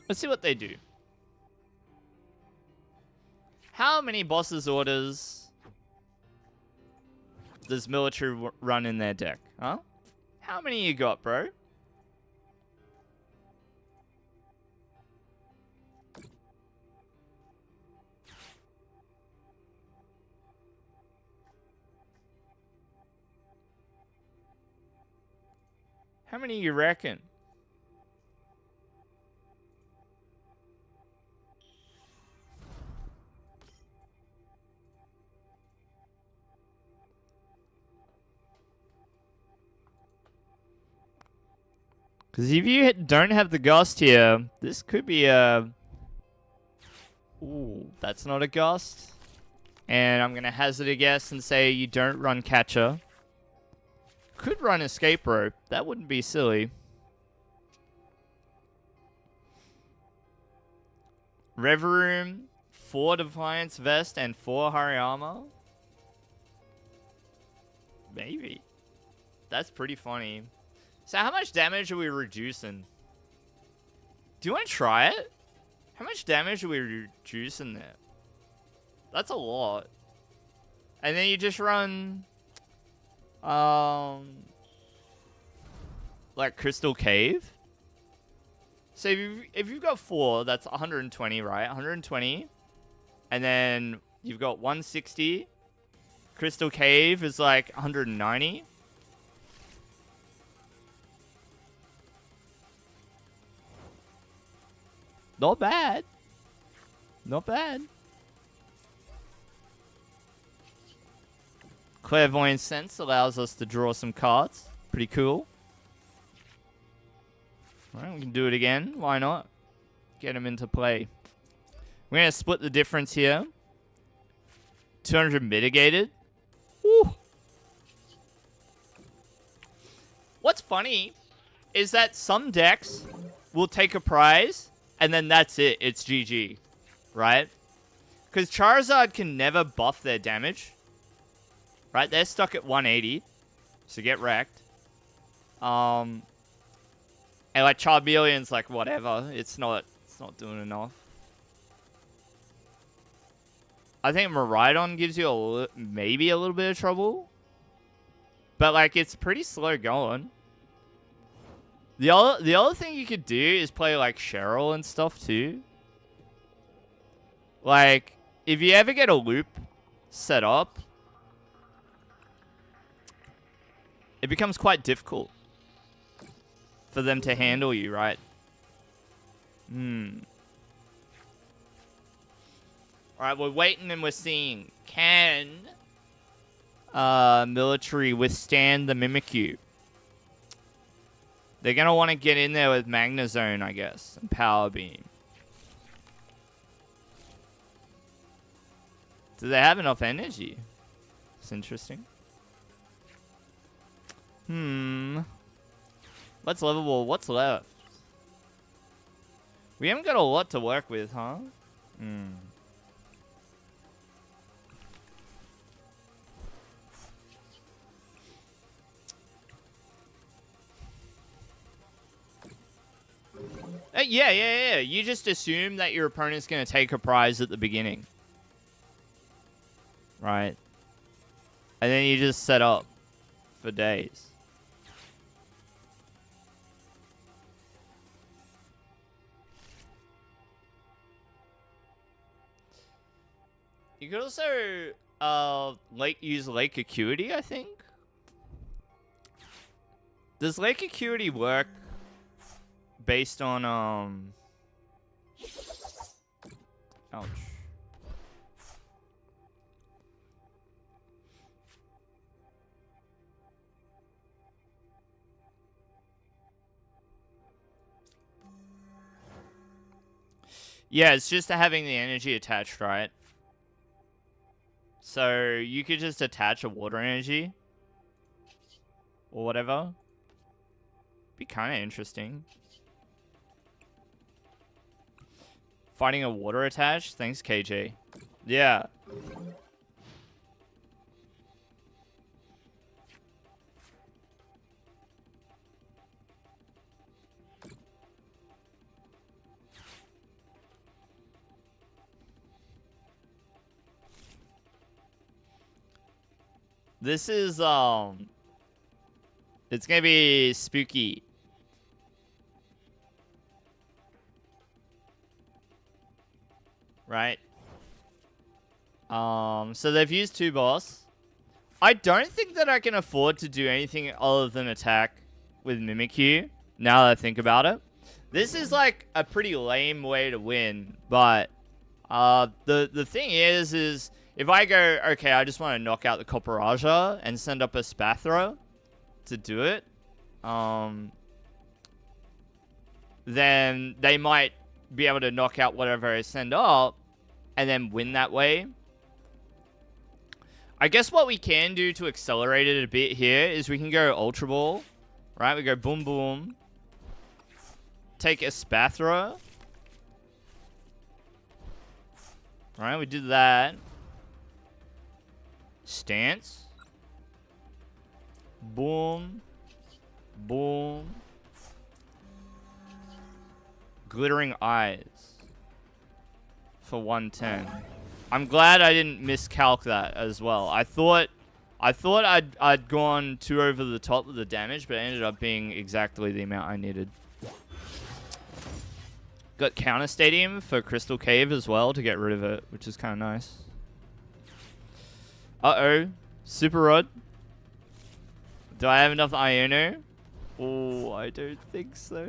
Let's see what they do. How many bosses' orders does military run in their deck? Huh? How many you got, bro? How many you reckon? Because if you don't have the Gust here, this could be a... Ooh, that's not a Gust. And I'm going to hazard a guess and say you don't run Catcher. Could run Escape Rope. That wouldn't be silly. Reverum, 4 Defiance Vest, and 4 Hariyama. Maybe. That's pretty funny. So how much damage are we reducing? Do you want to try it? How much damage are we reducing there? That's a lot. And then you just run... like Crystal Cave? So if you've got 4, that's 120, right? 120. And then you've got 160. Crystal Cave is like 190. Not bad. Not bad. Clairvoyant Sense allows us to draw some cards. Pretty cool. Alright, we can do it again. Why not? Get him into play. We're going to split the difference here. 200 mitigated. Woo. What's funny is that some decks will take a prize, and then that's it. It's GG. Right? Because Charizard can never buff their damage. Right? They're stuck at 180. So get wrecked. And like Charmeleon's like whatever. It's not doing enough. I think Miraidon gives you maybe a little bit of trouble. But like it's pretty slow going. The other thing you could do is play like Cheryl and stuff too. Like if you ever get a loop set up, it becomes quite difficult for them to handle you, right? Alright, we're waiting and we're seeing. Can military withstand the Mimikyu? They're going to want to get in there with Magnezone, I guess, and Power Beam. Do they have enough energy? It's interesting. Let's level. What's left? We haven't got a lot to work with, huh? Yeah. You just assume that your opponent's going to take a prize at the beginning. Right. And then you just set up for days. You could also use Lake Acuity, I think. Does Lake Acuity work based on ouch. Yeah, it's just having the energy attached, right? So you could just attach a water energy or whatever. Be kind of interesting. Fighting a water attach? Thanks, KJ. Yeah. This is, it's gonna be spooky. Right? So they've used 2 boss. I don't think that I can afford to do anything other than attack with Mimikyu, now that I think about it. This is like a pretty lame way to win, but the thing is if I go, okay, I just want to knock out the Copperaja and send up a Spathra to do it, then they might be able to knock out whatever I send up and then win that way. I guess what we can do to accelerate it a bit here is we can go Ultra Ball. Right, we go boom boom. Take a Spathra. Alright, we did that. Stance. Boom. Boom. Glittering Eyes. For 110. I'm glad I didn't miscalc that as well. I thought I'd gone too over the top with the damage, but it ended up being exactly the amount I needed. Got Counter Stadium for Crystal Cave as well to get rid of it, which is kind of nice. Uh-oh. Super Rod. Do I have enough Iono? Oh, I don't think so.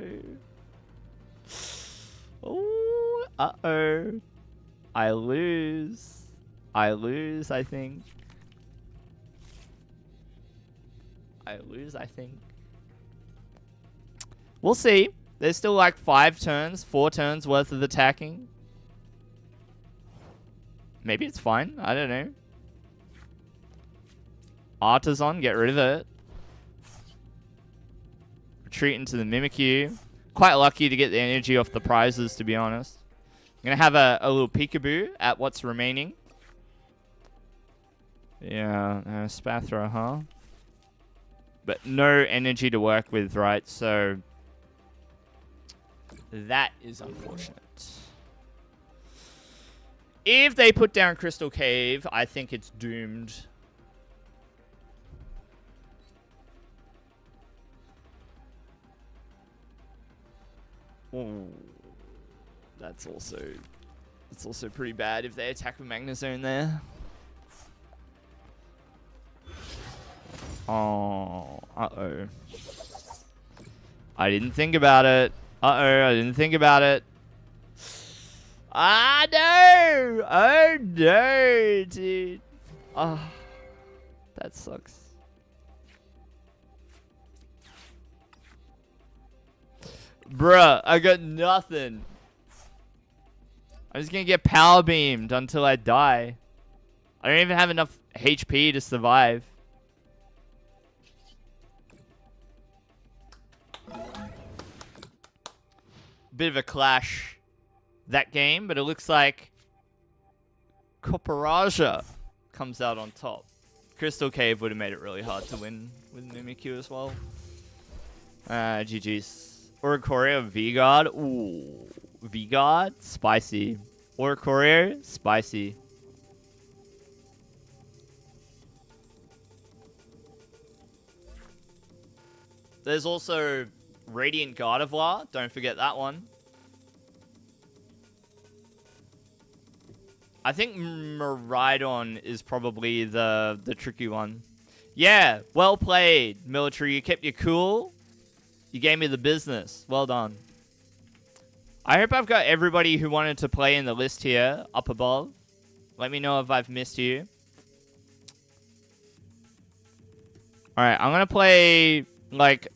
Oh, uh-oh. I lose. I lose, I think. I lose, I think. We'll see. There's still like 4 turns worth of attacking. Maybe it's fine. I don't know. Artisan, get rid of it. Retreat into the Mimikyu. Quite lucky to get the energy off the prizes, to be honest. I'm going to have a little peekaboo at what's remaining. Yeah, Spathra, huh? But no energy to work with, right? So that is unfortunate. If they put down Crystal Cave, I think it's doomed. Ooh. That's also pretty bad if they attack with Magnezone there. Oh, uh-oh. I didn't think about it. Uh-oh, I didn't think about it. Ah, no! Oh, no, dude. Ah, that sucks. Bruh, I got nothing. I'm just gonna get power beamed until I die. I don't even have enough HP to survive. Bit of a clash that game, but it looks like Copperaja comes out on top. Crystal Cave would have made it really hard to win with Mimikyu as well. GG's. Oricorio, V-Guard. Ooh. V-Guard? Spicy. Oricorio? Spicy. There's also Radiant Gardevoir. Don't forget that one. I think Miraidon is probably the tricky one. Yeah, well played, Military. You kept your cool. You gave me the business. Well done. I hope I've got everybody who wanted to play in the list here up above. Let me know if I've missed you. Alright, I'm going to play, like,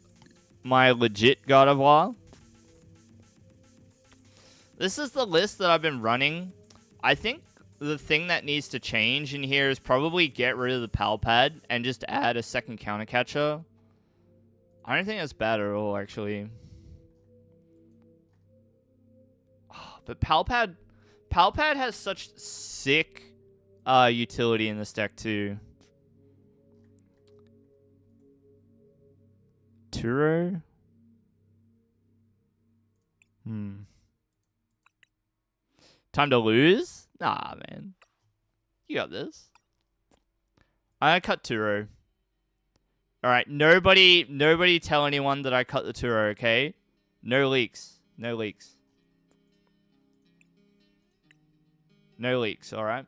my legit Gardevoir. This is the list that I've been running. I think the thing that needs to change in here is probably get rid of the Palpad and just add a second counter catcher. I don't think that's bad at all, actually. But Palpad has such sick utility in this deck too. Turo? Time to lose? Nah, man. You got this. I'm gonna cut Turo. Alright, nobody tell anyone that I cut the Turo, okay? No leaks. No leaks. No leaks, alright?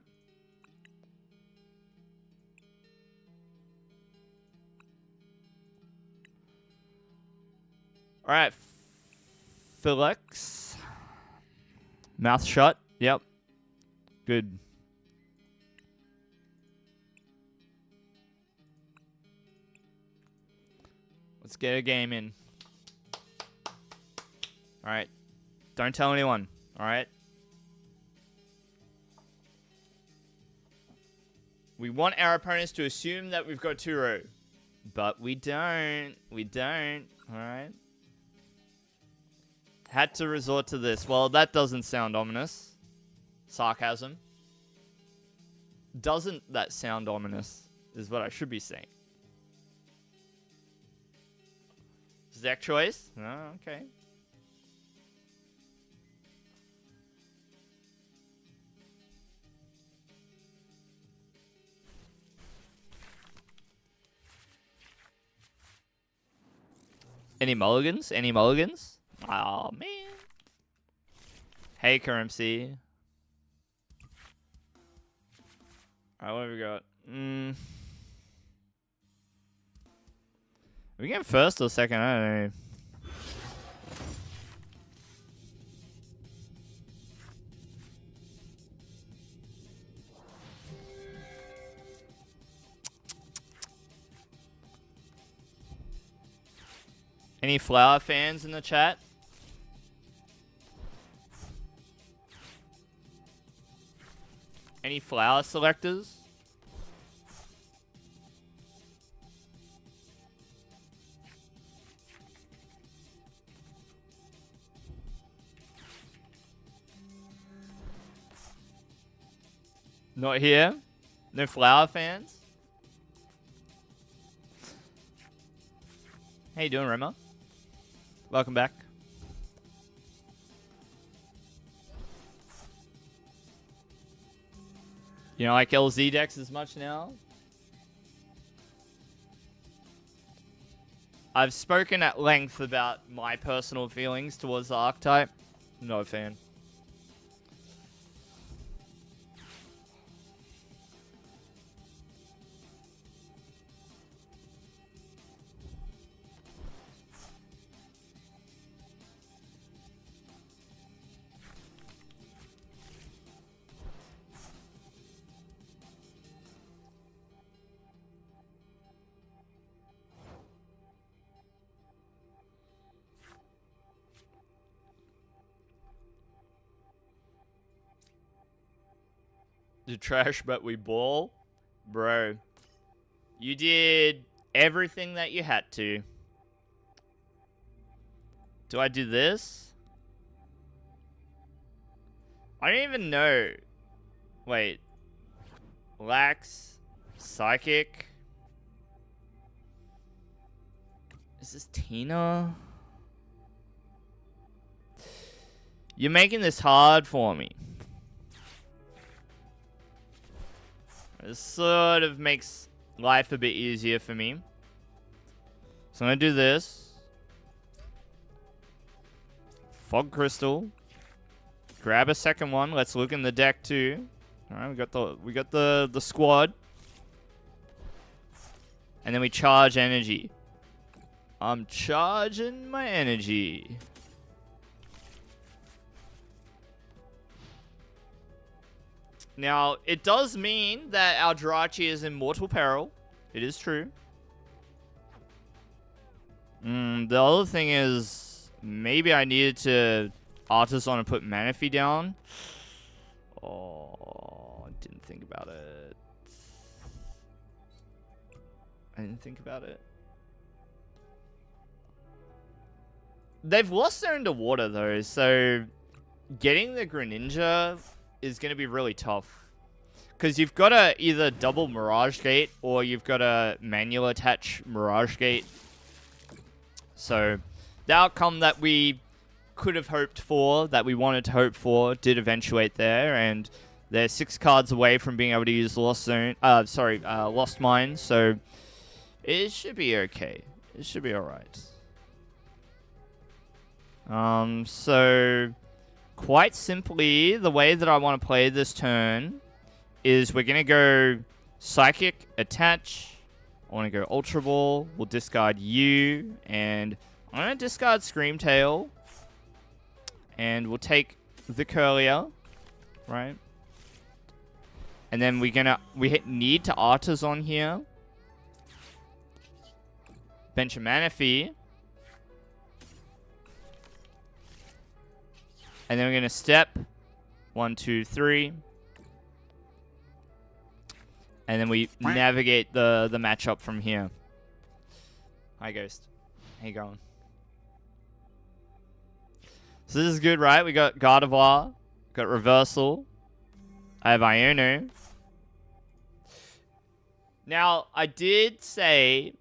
Alright. Felix. Mouth shut. Yep. Good. Let's get a game in. Alright? Don't tell anyone. Alright? We want our opponents to assume that we've got Turo. But we don't. We don't. Alright? Had to resort to this. Well, that doesn't sound ominous. Sarcasm. Doesn't that sound ominous? Is what I should be saying. Deck choice? Oh, okay. Any mulligans? Any mulligans? Oh, man. Hey, Currency. Alright, what have we got? Are we getting first or second? I don't know. Any flower fans in the chat? Any flower selectors? Not here? No flower fans? How you doing, Rema? Welcome back. You don't like LZ decks as much now? I've spoken at length about my personal feelings towards the archetype. Not a fan. The trash, but we ball? Bro. You did everything that you had to. Do I do this? I don't even know. Wait. Lax. Psychic. Is this Tina? You're making this hard for me. This sort of makes life a bit easier for me. So I'm going to do this. Fog Crystal. Grab a second one. Let's look in the deck too. Alright, we got the squad. And then we charge energy. I'm charging my energy. Now, it does mean that our Jirachi is in mortal peril. It is true. The other thing is, maybe I needed to Artisan and put Manaphy down. Oh, I didn't think about it. I didn't think about it. They've lost their underwater though, so getting the Greninja is going to be really tough. Because you've got to either double Mirage Gate or you've got to manual attach Mirage Gate. So the outcome that we could have hoped for, that we wanted to hope for, did eventuate there. And they're 6 cards away from being able to use Lost Mine. So it should be okay. It should be alright. So quite simply, the way that I want to play this turn is we're going to go Psychic, attach. I want to go Ultra Ball. We'll discard you. And I'm going to discard Screamtail. And we'll take the Curlier. Right? And then we need to Artisan here. Bench a Manaphy. And then we're going to step. 1, 2, 3. And then we navigate the matchup from here. Hi, Ghost. How you going? So this is good, right? We got Gardevoir. Got Reversal. I have Iono. Now, I did say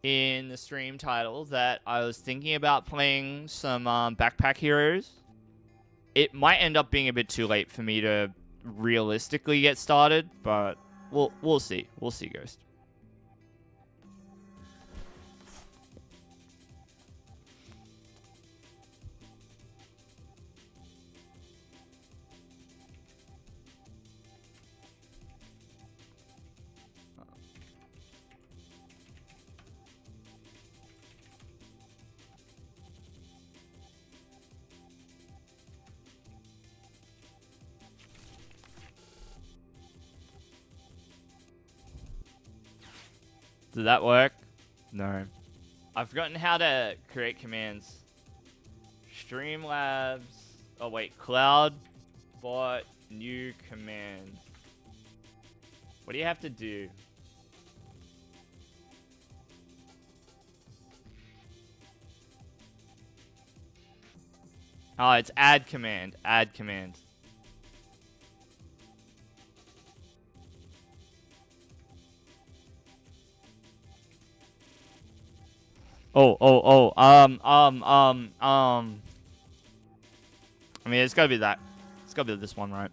in the stream title that I was thinking about playing some backpack heroes. It might end up being a bit too late for me to realistically get started, but we'll see. We'll see, Ghost. Did that work? No. I've forgotten how to create commands. Streamlabs. Oh, wait. Cloud bot new command. What do you have to do? Oh, it's add command. Add command. I mean, it's gotta be that. It's gotta be this one, right?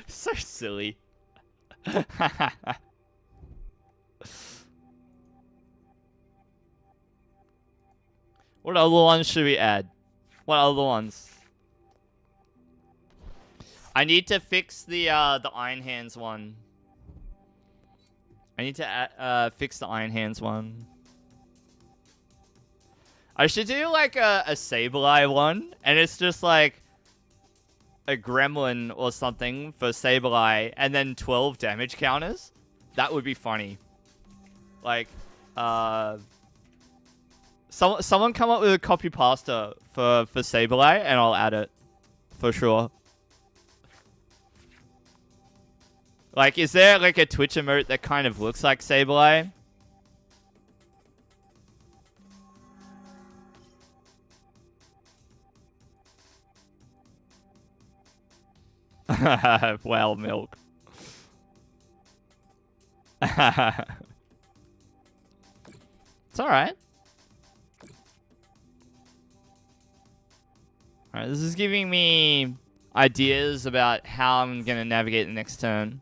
So silly. What other ones should we add? What other ones? I need to fix the Iron Hands one. I need to fix the Iron Hands one. I should do like a Sableye one, and it's just like a Gremlin or something for Sableye, and then 12 damage counters. That would be funny. Like, someone come up with a copy pasta for Sableye, and I'll add it for sure. Like, is there like a Twitch emote that kind of looks like Sableye? Well, milk. It's alright. Alright, this is giving me ideas about how I'm going to navigate the next turn.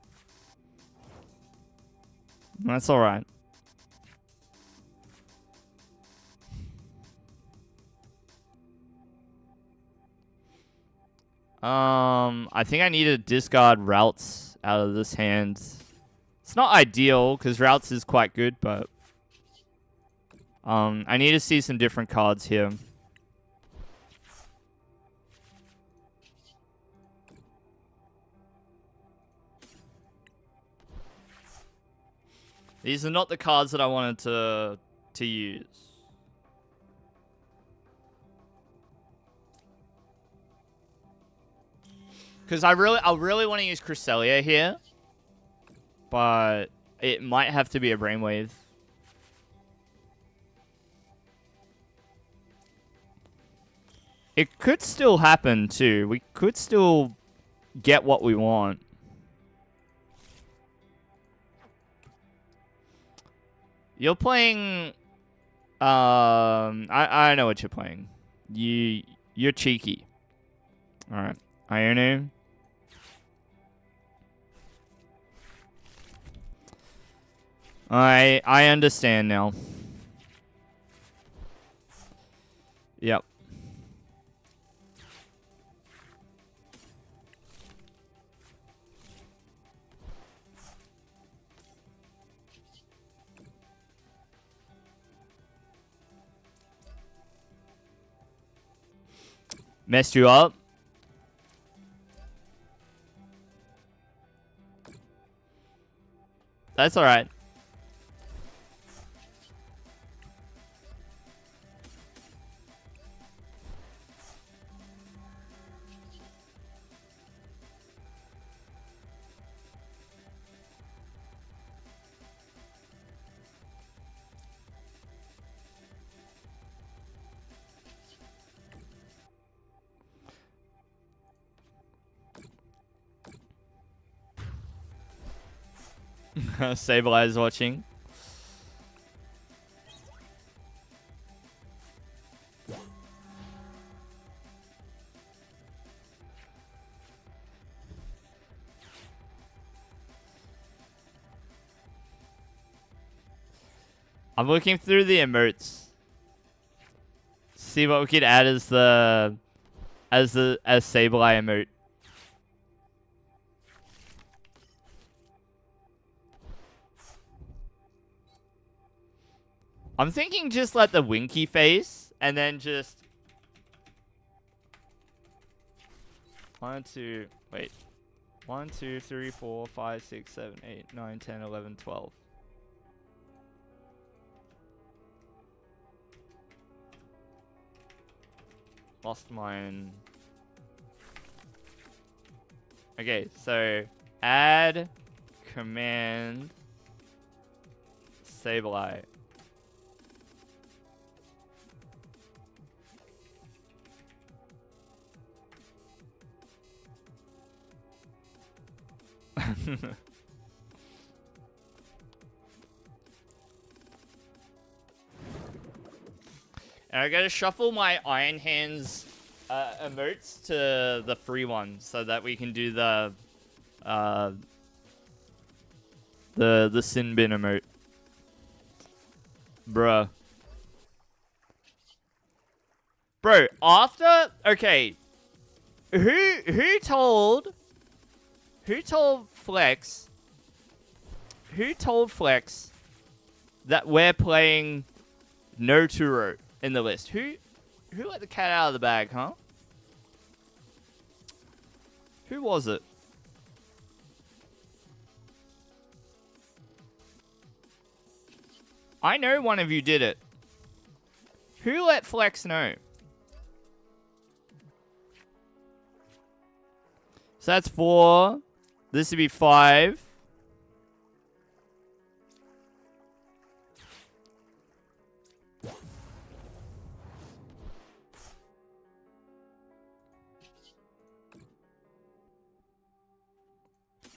That's alright. I think I need to discard Routes out of this hand. It's not ideal, because Routes is quite good, but I need to see some different cards here. These are not the cards that I wanted to use. Because I really want to use Cresselia here, but it might have to be a Brainwave. It could still happen too. We could still get what we want. You're playing. I know what you're playing. You're cheeky. All right, Iono. I understand now. Yep. Messed you up. That's alright. Sableye watching. I'm looking through the emotes. See what we could add as Sableye emote. I'm thinking just like the winky face and then just 1, 2, 3, 4, 5, 6, 7, 8, 9, 10, 11, 12. Lost mine. Okay, so add command Sableye. And I gotta shuffle my Iron Hands emotes to the free one so that we can do the sin bin emote. Bruh. Bro, after okay. Who told Flex that we're playing no Turo in the list? Who let the cat out of the bag, huh? Who was it? I know one of you did it. Who let Flex know? So that's 4. This would be 5.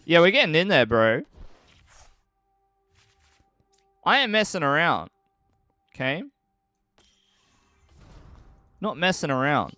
Yeah, we're getting in there, bro. I ain't messing around. Okay? Not messing around.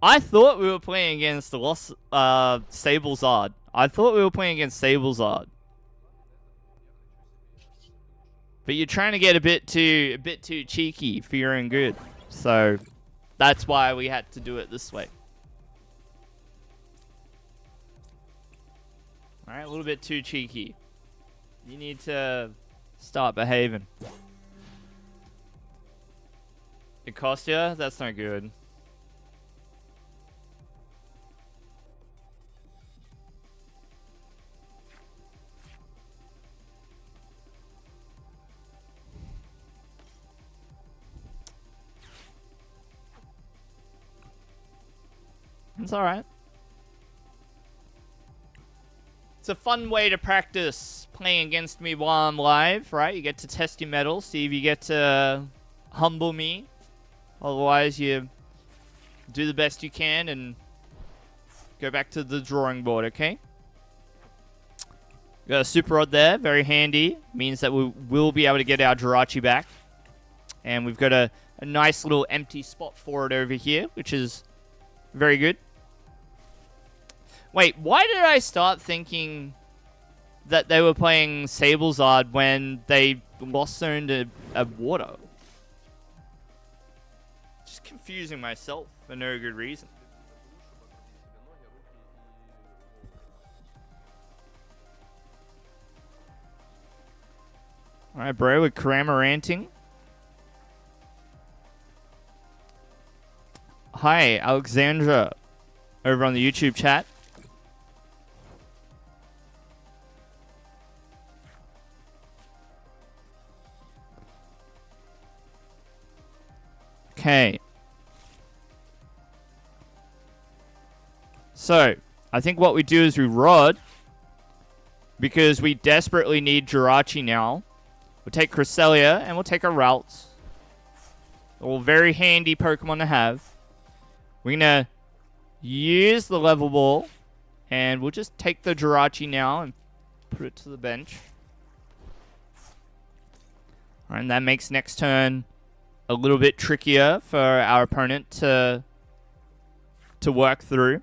I thought we were playing against the Sablezard. I thought we were playing against Sablezard. But you're trying to get a bit too cheeky for your own good. So that's why we had to do it this way. Alright, a little bit too cheeky. You need to start behaving. It cost you? That's not good. It's alright. It's a fun way to practice playing against me while I'm live, right? You get to test your mettle, see if you get to humble me. Otherwise, you do the best you can and go back to the drawing board, okay? Got a super rod there, very handy. Means that we will be able to get our Jirachi back. And we've got a nice little empty spot for it over here, which is very good. Wait, why did I start thinking that they were playing Sablezard when they lost zoned a water? Just confusing myself for no good reason. Alright, bro, we're cramoranting. Hi, Alexandra, over on the YouTube chat. Okay. So, I think what we do is we rod, because we desperately need Jirachi now. We'll take Cresselia, and we'll take our routes. All very handy Pokemon to have. We're going to use the level ball, and we'll just take the Jirachi now and put it to the bench. All right, and that makes next turn a little bit trickier for our opponent to work through.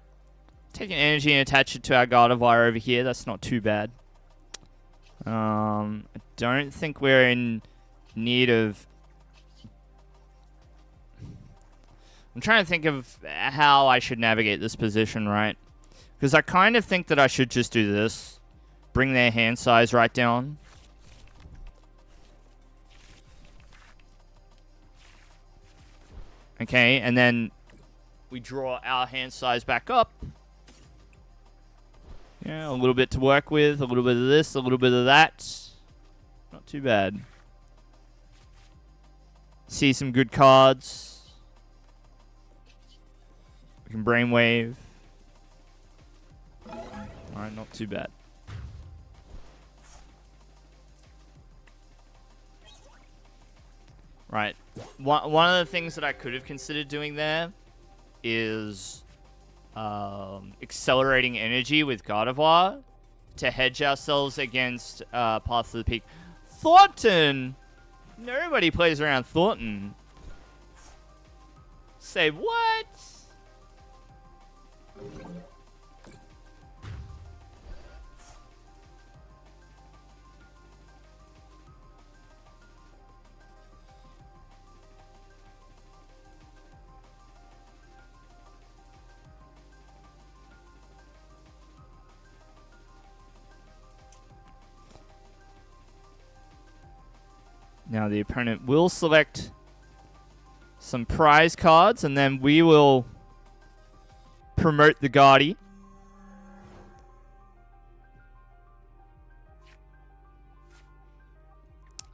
Take an energy and attach it to our Gardevoir over here. That's not too bad. I don't think we're in need of... I'm trying to think of how I should navigate this position, right? Because I kind of think that I should just do this. Bring their hand size right down. Okay, and then we draw our hand size back up. Yeah, a little bit to work with. A little bit of this, a little bit of that. Not too bad. See some good cards. We can brainwave. Alright, not too bad. Right. One of the things that I could have considered doing there is accelerating energy with Gardevoir to hedge ourselves against Path of the Peak. Thornton! Nobody plays around Thornton. Say what? Now the opponent will select some prize cards, and then we will promote the Guardy.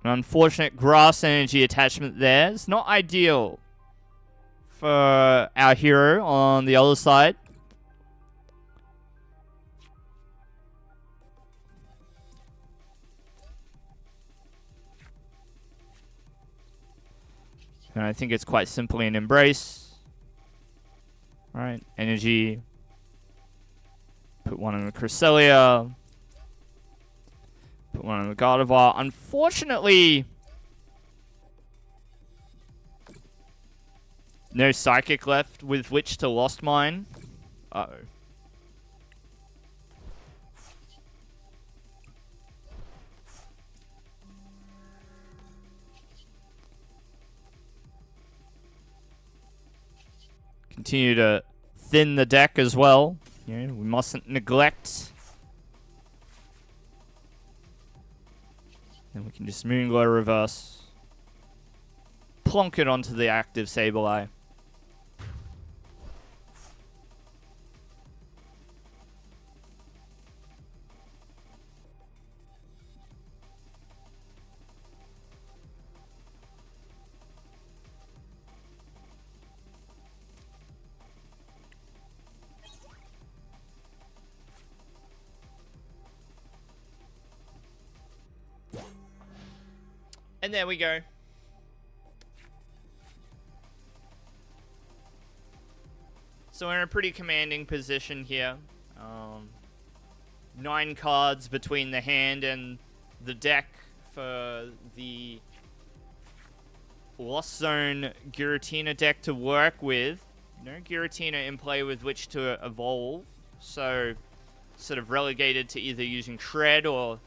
An unfortunate grass energy attachment there. It's not ideal for our hero on the other side. And I think it's quite simply an embrace. Alright, energy. Put one on the Cresselia. Put one on the Gardevoir. Unfortunately, no Psychic left with which to Lost Mine. Uh-oh. Continue to thin the deck as well. You know, we mustn't neglect. Then we can just Moonglow reverse. Plonk it onto the active Sableye. And there we go. So we're in a pretty commanding position here. 9 cards between the hand and the deck for the Lost Zone Giratina deck to work with. No Giratina in play with which to evolve. So, sort of relegated to either using Shred or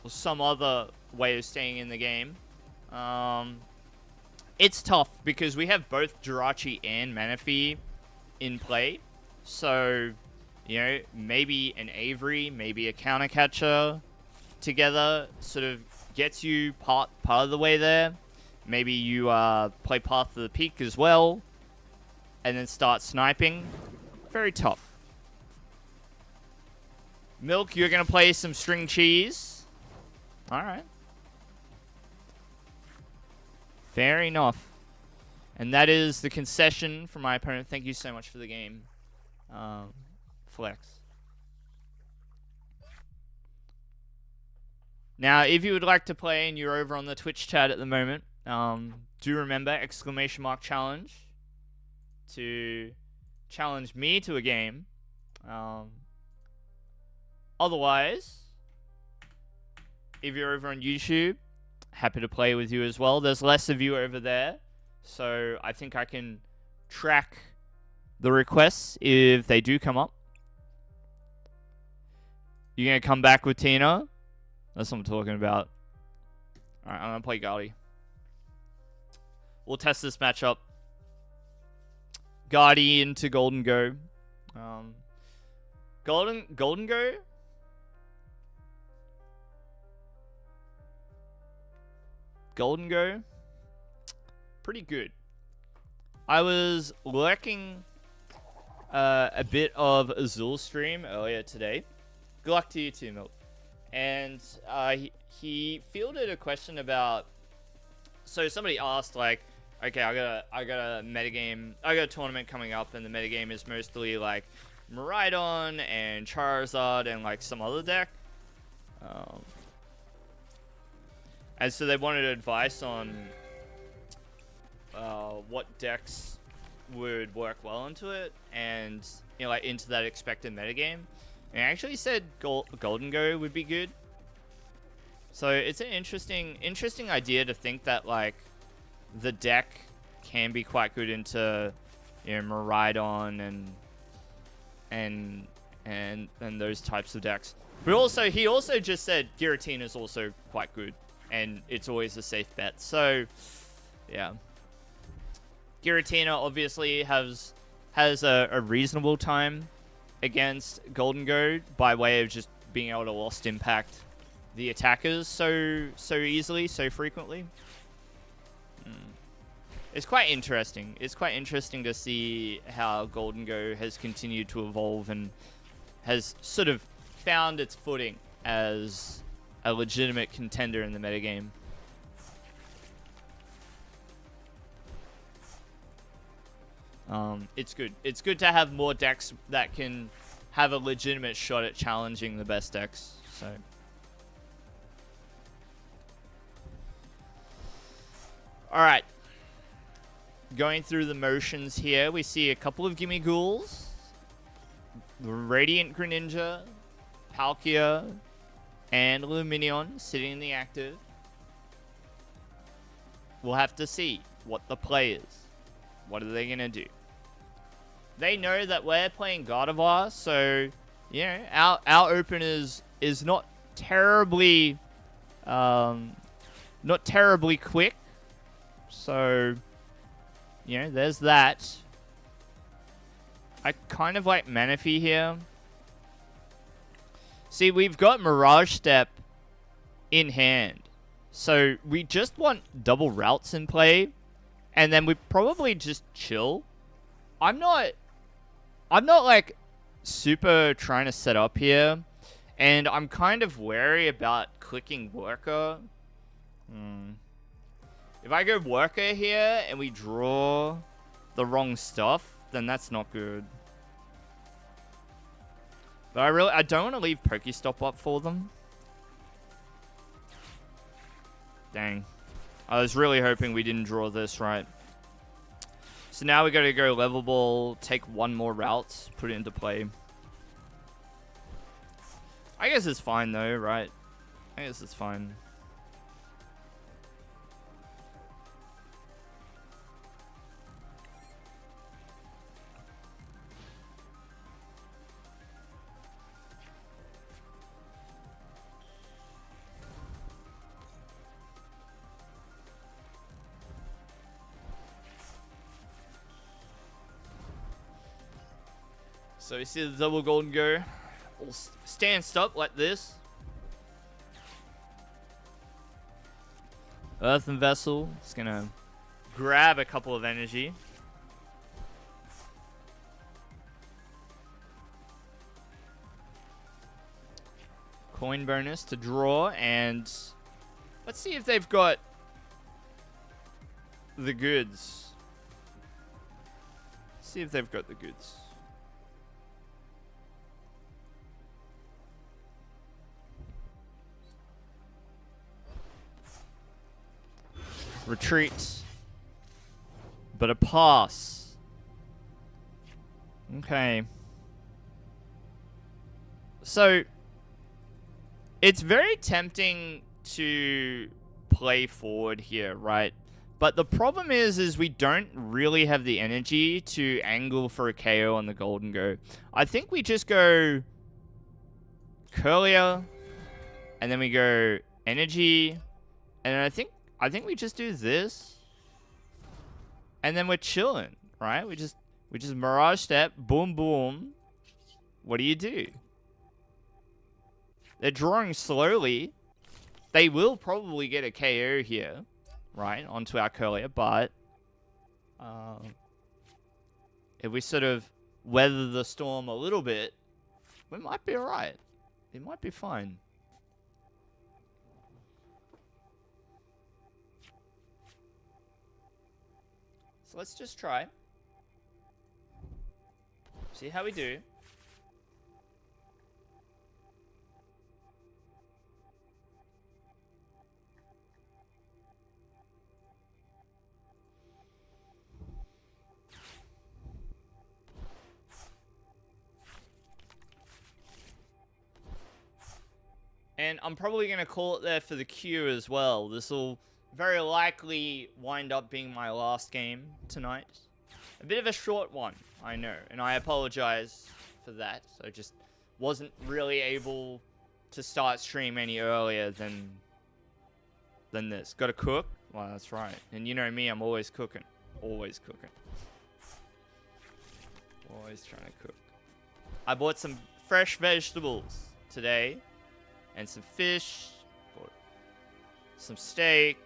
some other way of staying in the game. It's tough because we have both Jirachi and Manaphy in play. So, you know, maybe an Avery, maybe a counter catcher together sort of gets you part of the way there. Maybe you play Path of the Peak as well and then start sniping. Very tough. Milk, you're going to play some string cheese. Alright. Fair enough. And that is the concession from my opponent. Thank you so much for the game. Flex. Now, if you would like to play and you're over on the Twitch chat at the moment, do remember !challenge to challenge me to a game. Otherwise, if you're over on YouTube, happy to play with you as well. There's less of you over there, so I think I can track the requests if they do come up. You're going to come back with Tina? That's what I'm talking about. Alright, I'm going to play Guardy. We'll test this matchup. Guardy into Golden Go. Golden Go? Golden Go? Pretty good. I was lurking a bit of Azul stream earlier today. Good luck to you too, Milk. And he fielded a question about... So somebody asked, like, okay, I got a metagame, I got a tournament coming up, and the metagame is mostly like Miraidon and Charizard and like some other deck. And so they wanted advice on what decks would work well into it, and you know, like into that expected metagame. And I actually said Golden Go would be good. So it's an interesting idea to think that like the deck can be quite good into, you know, Miraidon and those types of decks. But also he also just said Giratina is also quite good, and it's always a safe bet. So yeah, Giratina obviously has a reasonable time against Golden Go by way of just being able to lost impact the attackers so easily, so frequently. It's quite interesting. It's quite interesting to see how Golden Go has continued to evolve and has sort of found its footing as a legitimate contender in the metagame. It's good. It's good to have more decks that can have a legitimate shot at challenging the best decks. So. Alright. Going through the motions here, we see a couple of Gimme Ghouls. Radiant Greninja, Palkia, and Lumineon sitting in the active. We'll have to see what the play is. What are they going to do? They know that we're playing Gardevoir, so, you know, our open is not terribly quick. So, you know, there's that. I kind of like Manaphy here. See, we've got Mirage Step in hand. So, we just want double routes in play. And then we probably just chill. I'm not like super trying to set up here. And I'm kind of wary about clicking Worker. If I go Worker here and we draw the wrong stuff, then that's not good. But I don't want to leave Pokestop up for them. Dang. I was really hoping we didn't draw this right. So now we got to go level ball, take one more route, put it into play. I guess it's fine though, right? I guess it's fine. So you see the double golden go. All stanced up like this. Earthen Vessel. It's gonna grab a couple of energy. Coin bonus to draw, and let's see if they've got the goods. See if they've got the goods. Retreat. But a pass. Okay. So it's very tempting to play forward here, right? But the problem is we don't really have the energy to angle for a KO on the Golden Go. I think we just go Curlier, and then we go Energy, and I think we just do this, and then we're chilling, right? We just Mirage Step, boom, boom. What do you do? They're drawing slowly. They will probably get a KO here, right, onto our Curlier, but if we sort of weather the storm a little bit, we might be alright. It might be fine. So let's just try. See how we do. And I'm probably going to call it there for the queue as well. This will very likely wind up being my last game tonight. A bit of a short one, I know. And I apologize for that. I just wasn't really able to start stream any earlier than this. Got to cook? Well, that's right. And you know me, I'm always cooking. Always cooking. Always trying to cook. I bought some fresh vegetables today. And some fish, bought some steak,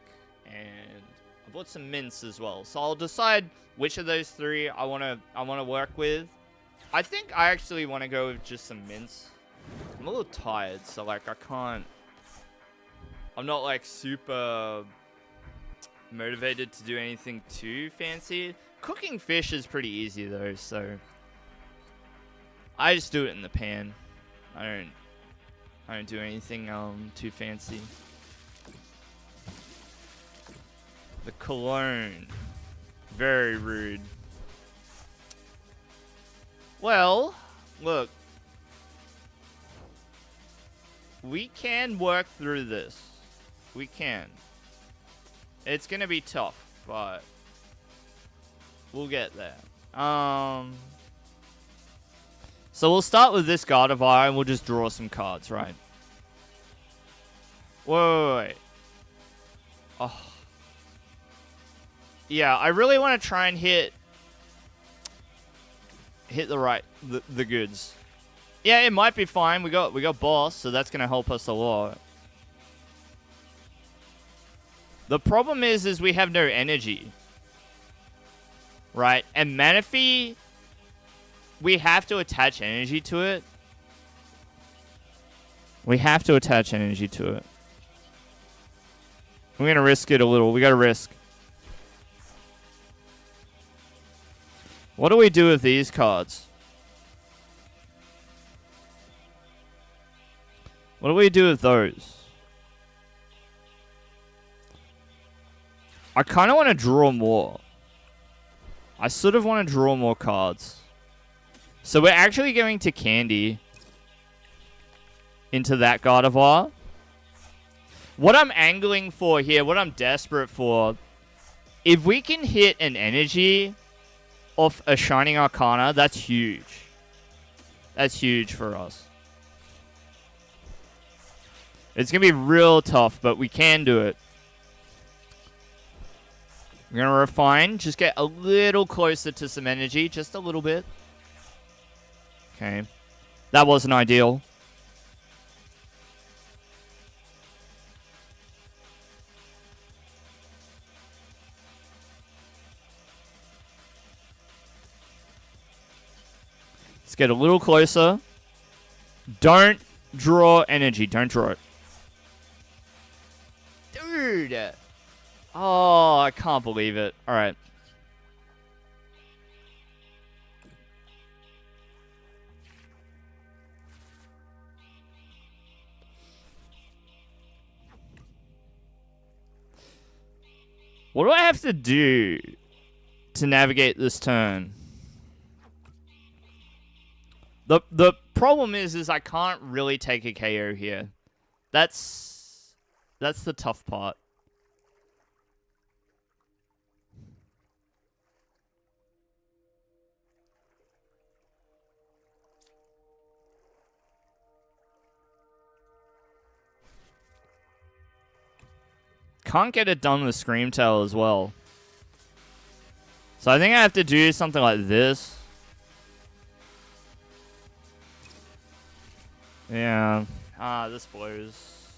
and I bought some mince as well. So I'll decide which of those three I wanna work with. I think I actually want to go with just some mince. I'm a little tired, so like I'm not like super motivated to do anything too fancy. Cooking fish is pretty easy though, so I just do it in the pan. I don't do anything too fancy. The cologne. Very rude. Well, look. We can work through this. We can. It's gonna be tough, but we'll get there. So we'll start with this Gardevoir and we'll just draw some cards, right? Wait. Oh. Yeah, I really want to try and hit the goods. Yeah, it might be fine. We got boss, so that's gonna help us a lot. The problem is we have no energy. Right? And Manaphy, we have to attach energy to it. We have to attach energy to it. We're going to risk it a little. We got to risk. What do we do with these cards? What do we do with those? I kind of want to draw more. I sort of want to draw more cards. So we're actually going to Candy into that Gardevoir. What I'm angling for here, what I'm desperate for, if we can hit an energy off a Shining Arcana, that's huge. That's huge for us. It's going to be real tough, but we can do it. We're going to refine, just get a little closer to some energy, just a little bit. Okay. That wasn't ideal. Let's get a little closer. Don't draw energy. Don't draw it. Dude. Oh, I can't believe it. All right. What do I have to do to navigate this turn? The problem is I can't really take a KO here. That's the tough part. Can't get it done with Screamtail as well. So I think I have to do something like this. Yeah. This blows.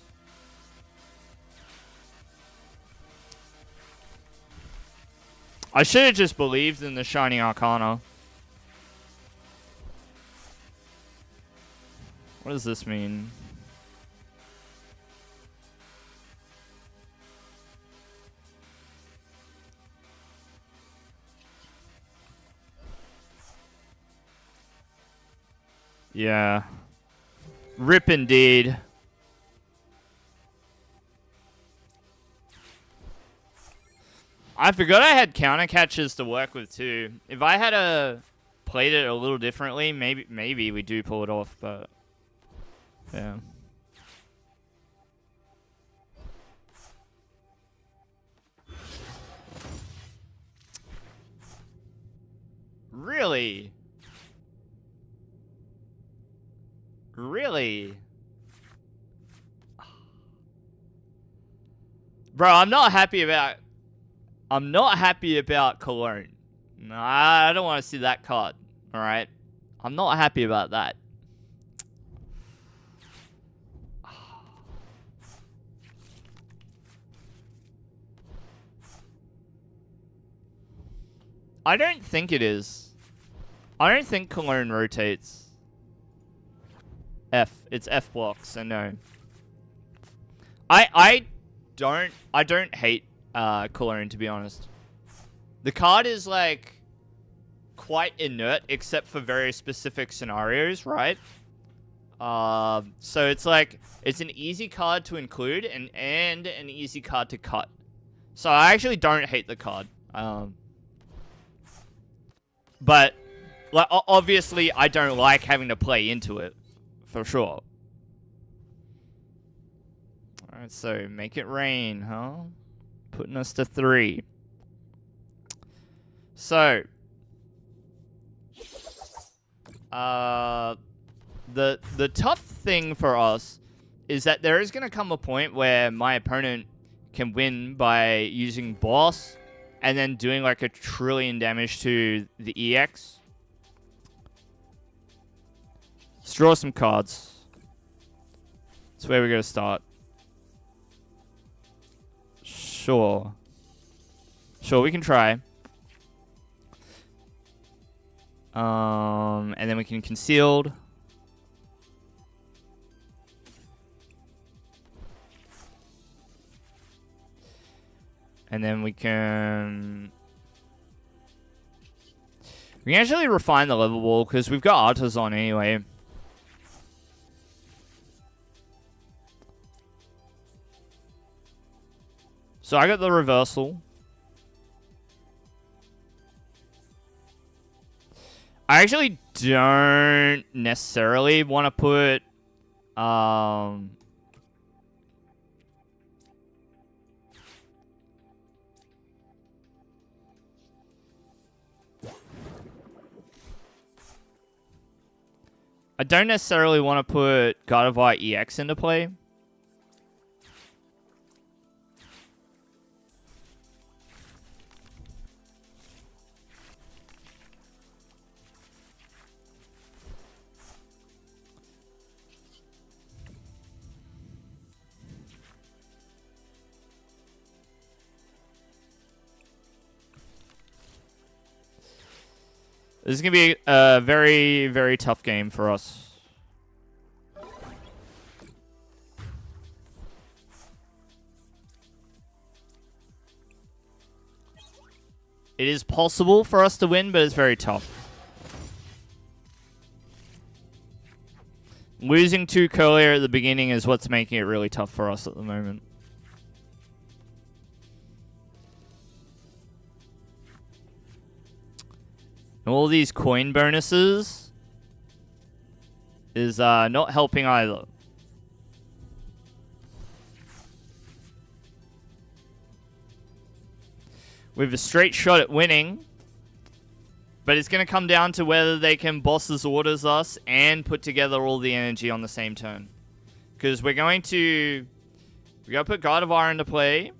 I should have just believed in the Shining Arcana. What does this mean? Yeah. Rip indeed. I forgot I had counter catches to work with too. If I had played it a little differently, maybe we do pull it off, but yeah. Really? Really? Bro, I'm not happy about Cologne. No, I don't want to see that card. Alright? I'm not happy about that. I don't think it is. I don't think Cologne rotates. It's F blocks, so no. I don't hate Cologne, to be honest. The card is like quite inert except for very specific scenarios, right? So it's like it's an easy card to include and an easy card to cut. So I actually don't hate the card. But like obviously I don't like having to play into it. For sure. Alright, so make it rain, huh? Putting us to 3. So. The tough thing for us is that there is going to come a point where my opponent can win by using boss and then doing like a trillion damage to the EX. Let's draw some cards. That's where we're going to start. Sure. Sure, we can try. And then we can concealed. And then we can actually refine the level wall because we've got Artisan anyway. So I got the reversal. I actually don't necessarily want to put I don't necessarily want to put Gardevoir EX into play. This is going to be a very, very tough game for us. It is possible for us to win, but it's very tough. Losing 2 Curlier at the beginning is what's making it really tough for us at the moment. And all these coin bonuses is not helping either. We have a straight shot at winning, but it's going to come down to whether they can Boss's Orders us and put together all the energy on the same turn. Because we're going to put Gardevoir into play.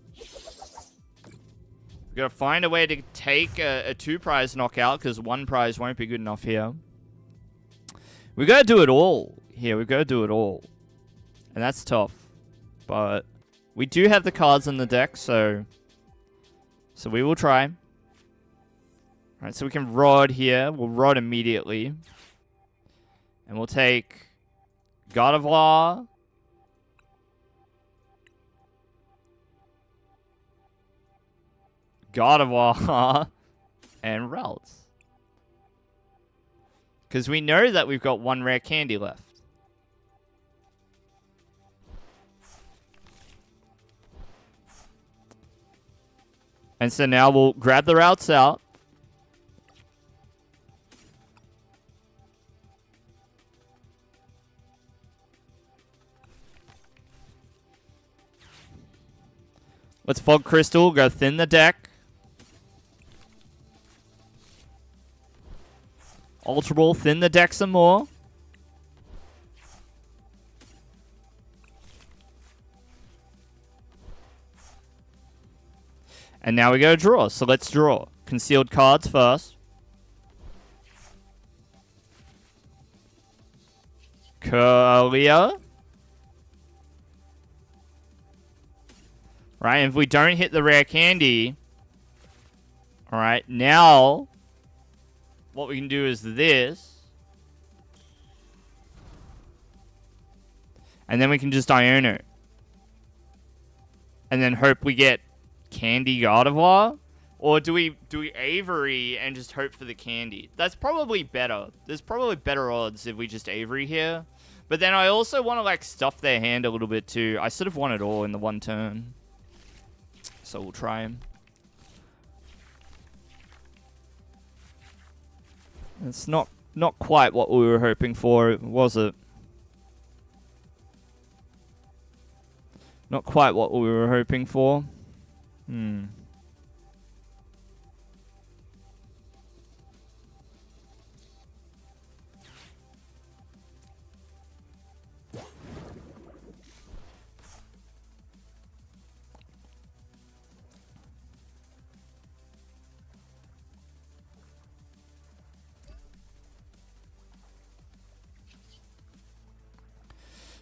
We've got to find a way to take a 2-prize knockout, because 1 prize won't be good enough here. We've got to do it all here. We've got to do it all. And that's tough. But we do have the cards in the deck, so we will try. Alright, so we can Rod here. We'll Rod immediately. And we'll take Gardevoir. Gardevoir. And Ralts. Because we know that we've got 1 rare candy left. And so now we'll grab the routes out. Let's Fog Crystal, go thin the deck. Ultra Ball, thin the deck some more. And now we go draw. So let's draw. Concealed cards first. Curlier. Right, and if we don't hit the rare candy, alright, now what we can do is this. And then we can just Iono. And then hope we get Candy Gardevoir? Or do we Avery and just hope for the candy? That's probably better. There's probably better odds if we just Avery here. But then I also want to like stuff their hand a little bit too. I sort of want it all in the 1 turn. So we'll try him. It's not quite what we were hoping for, was it? Not quite what we were hoping for.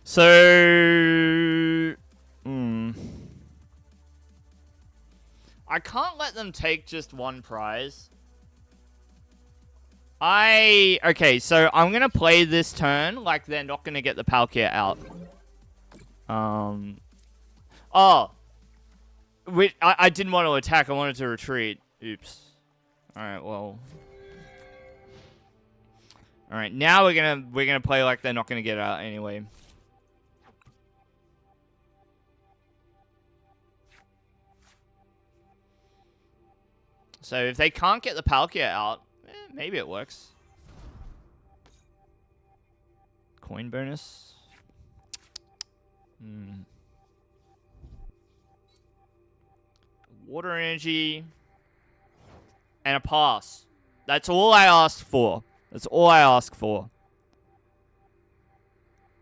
So, I can't let them take just 1 prize. Okay, so I'm going to play this turn like they're not going to get the Palkia out. I didn't want to attack, I wanted to retreat. Oops. Alright, well. Alright, now we're gonna play like they're not gonna get out anyway. So if they can't get the Palkia out, maybe it works. Coin bonus. Water energy. And a pass. That's all I asked for. That's all I ask for.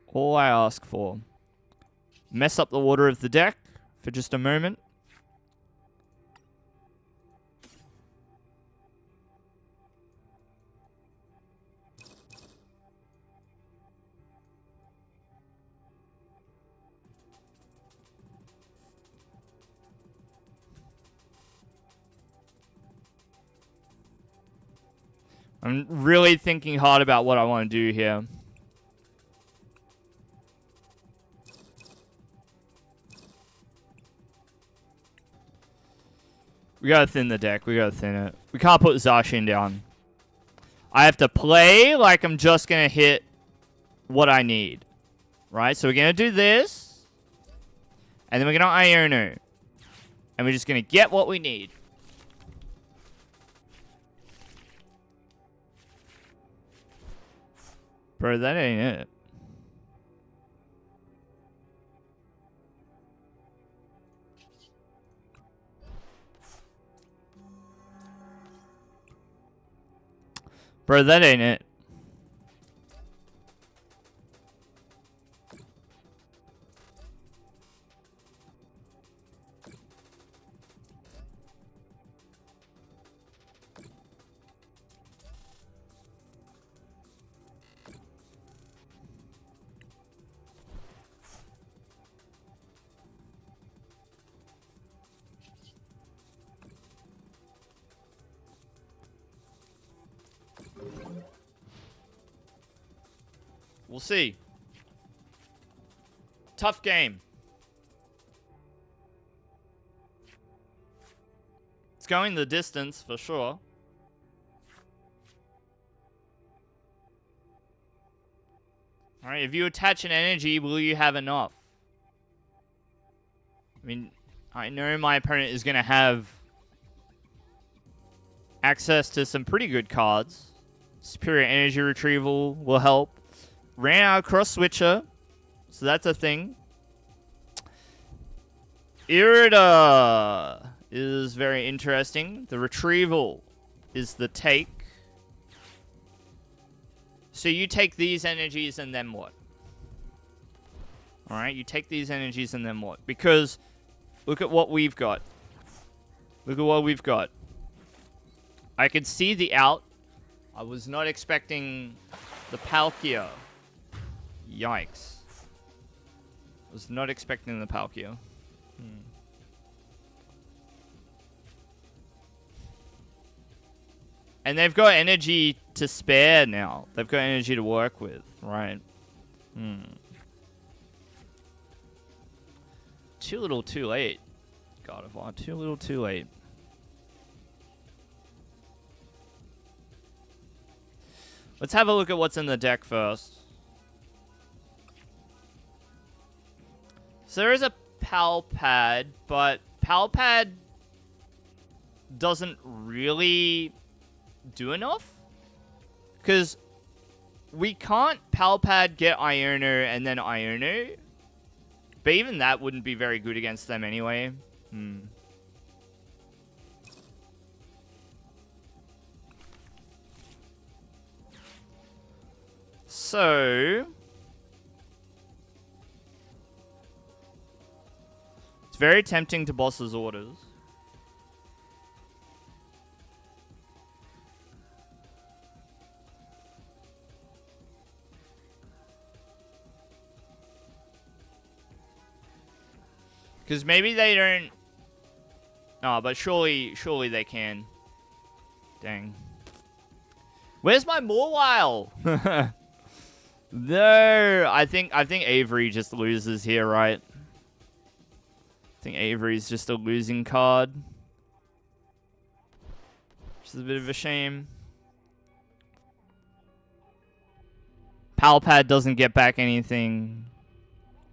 All I ask for. Mess up the order of the deck for just a moment. I'm really thinking hard about what I want to do here. We gotta thin the deck. We gotta thin it. We can't put Zacian down. I have to play like I'm just gonna hit what I need. Right? So we're gonna do this. And then we're gonna Iono. And we're just gonna get what we need. Bro, that ain't it. Bro, that ain't it. We'll see. Tough game. It's going the distance for sure. Alright, if you attach an energy, will you have enough? I mean, I know my opponent is going to have access to some pretty good cards. Superior energy retrieval will help. Ran out of cross switcher, so that's a thing. Irida is very interesting. The retrieval is the take. So you take these energies and then what? Alright, you take these energies and then what? Because look at what we've got. Look at what we've got. I could see the out. I was not expecting the Palkia. Yikes. Was not expecting the Palkia. And they've got energy to spare now. They've got energy to work with, right? Too little, too late. God of War, too little, too late. Let's have a look at what's in the deck first. So there is a Pal Pad, but Pal Pad doesn't really do enough. Because we can't Pal Pad get Iono and then Iono. But even that wouldn't be very good against them anyway. So it's very tempting to boss's orders. Because maybe they don't... Oh, but surely they can. Dang. Where's my Mawile? No, I think Avery just loses here, right? I think Avery's just a losing card. Which is a bit of a shame. Pal Pad doesn't get back anything.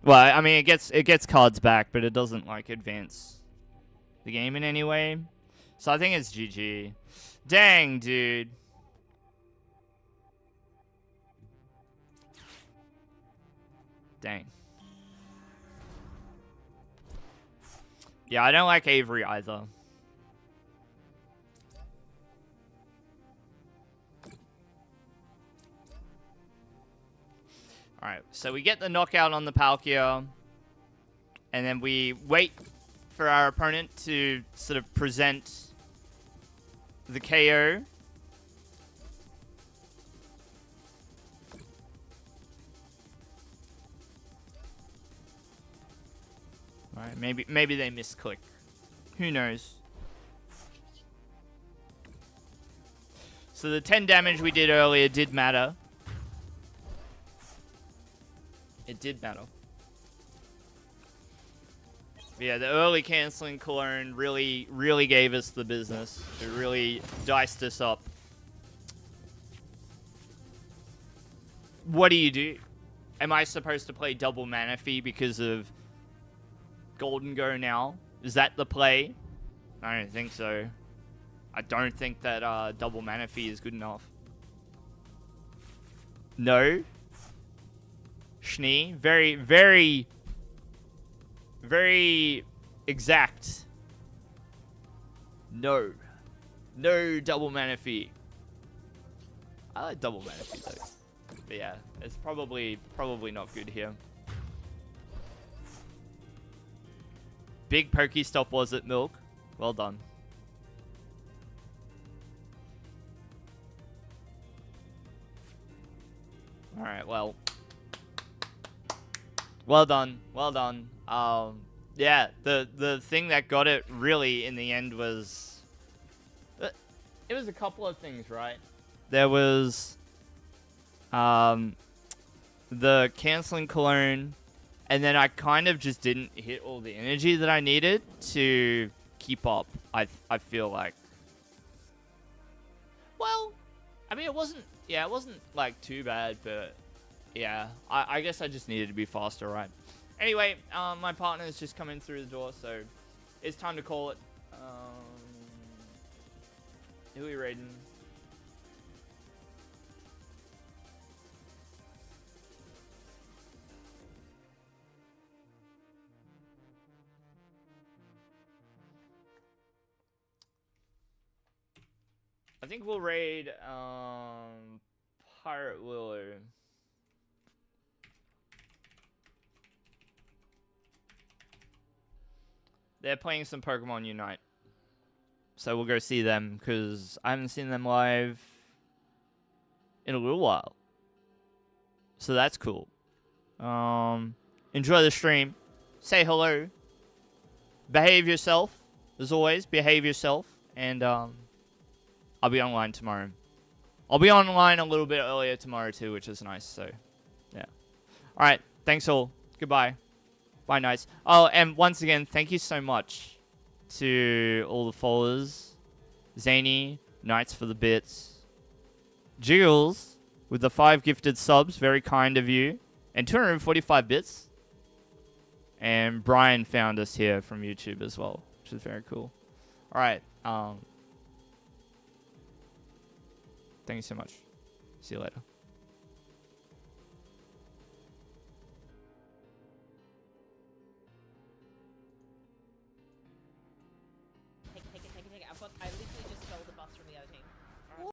Well, I mean, it gets cards back, but it doesn't, like, advance the game in any way. So I think it's GG. Dang, dude. Dang. Yeah, I don't like Avery either. Alright, so we get the knockout on the Palkia. And then we wait for our opponent to sort of present the KO. Alright, maybe they misclick. Who knows? So the 10 damage we did earlier did matter. It did matter. But yeah, the early canceling cologne really gave us the business. It really diced us up. What do you do? Am I supposed to play double mana fee because of Golden Go now? Is that the play? I don't think so. I don't think that double mana fee is good enough. No. Schnee. Very exact. No. No double mana fee. I like double mana fee though. But yeah, it's probably not good here. Big Pokestop was it, Milk? Well done. Alright, well. Well done. Well done. Yeah, the thing that got it really in the end was... It was a couple of things, right? There was... the canceling cologne, and then I kind of just didn't hit all the energy that I needed to keep up. I feel like. Well, I mean, it wasn't like too bad, but yeah, I guess I just needed to be faster, right? Anyway, my partner is just coming through the door, so it's time to call it. Who are we raiding? I think we'll raid Pirate Willow. They're playing some Pokemon Unite. So we'll go see them because I haven't seen them live in a little while. So that's cool. Enjoy the stream. Say hello. Behave yourself. As always, behave yourself. And I'll be online tomorrow. I'll be online a little bit earlier tomorrow too, which is nice. So, yeah. All right. Thanks all. Goodbye. Bye, nice. Oh, and once again, thank you so much to all the followers. Zany, Knights for the Bits. Jiggles with the 5 gifted subs. Very kind of you. And 245 bits. And Brian found us here from YouTube as well, which is very cool. All right. Thank you so much. See you later.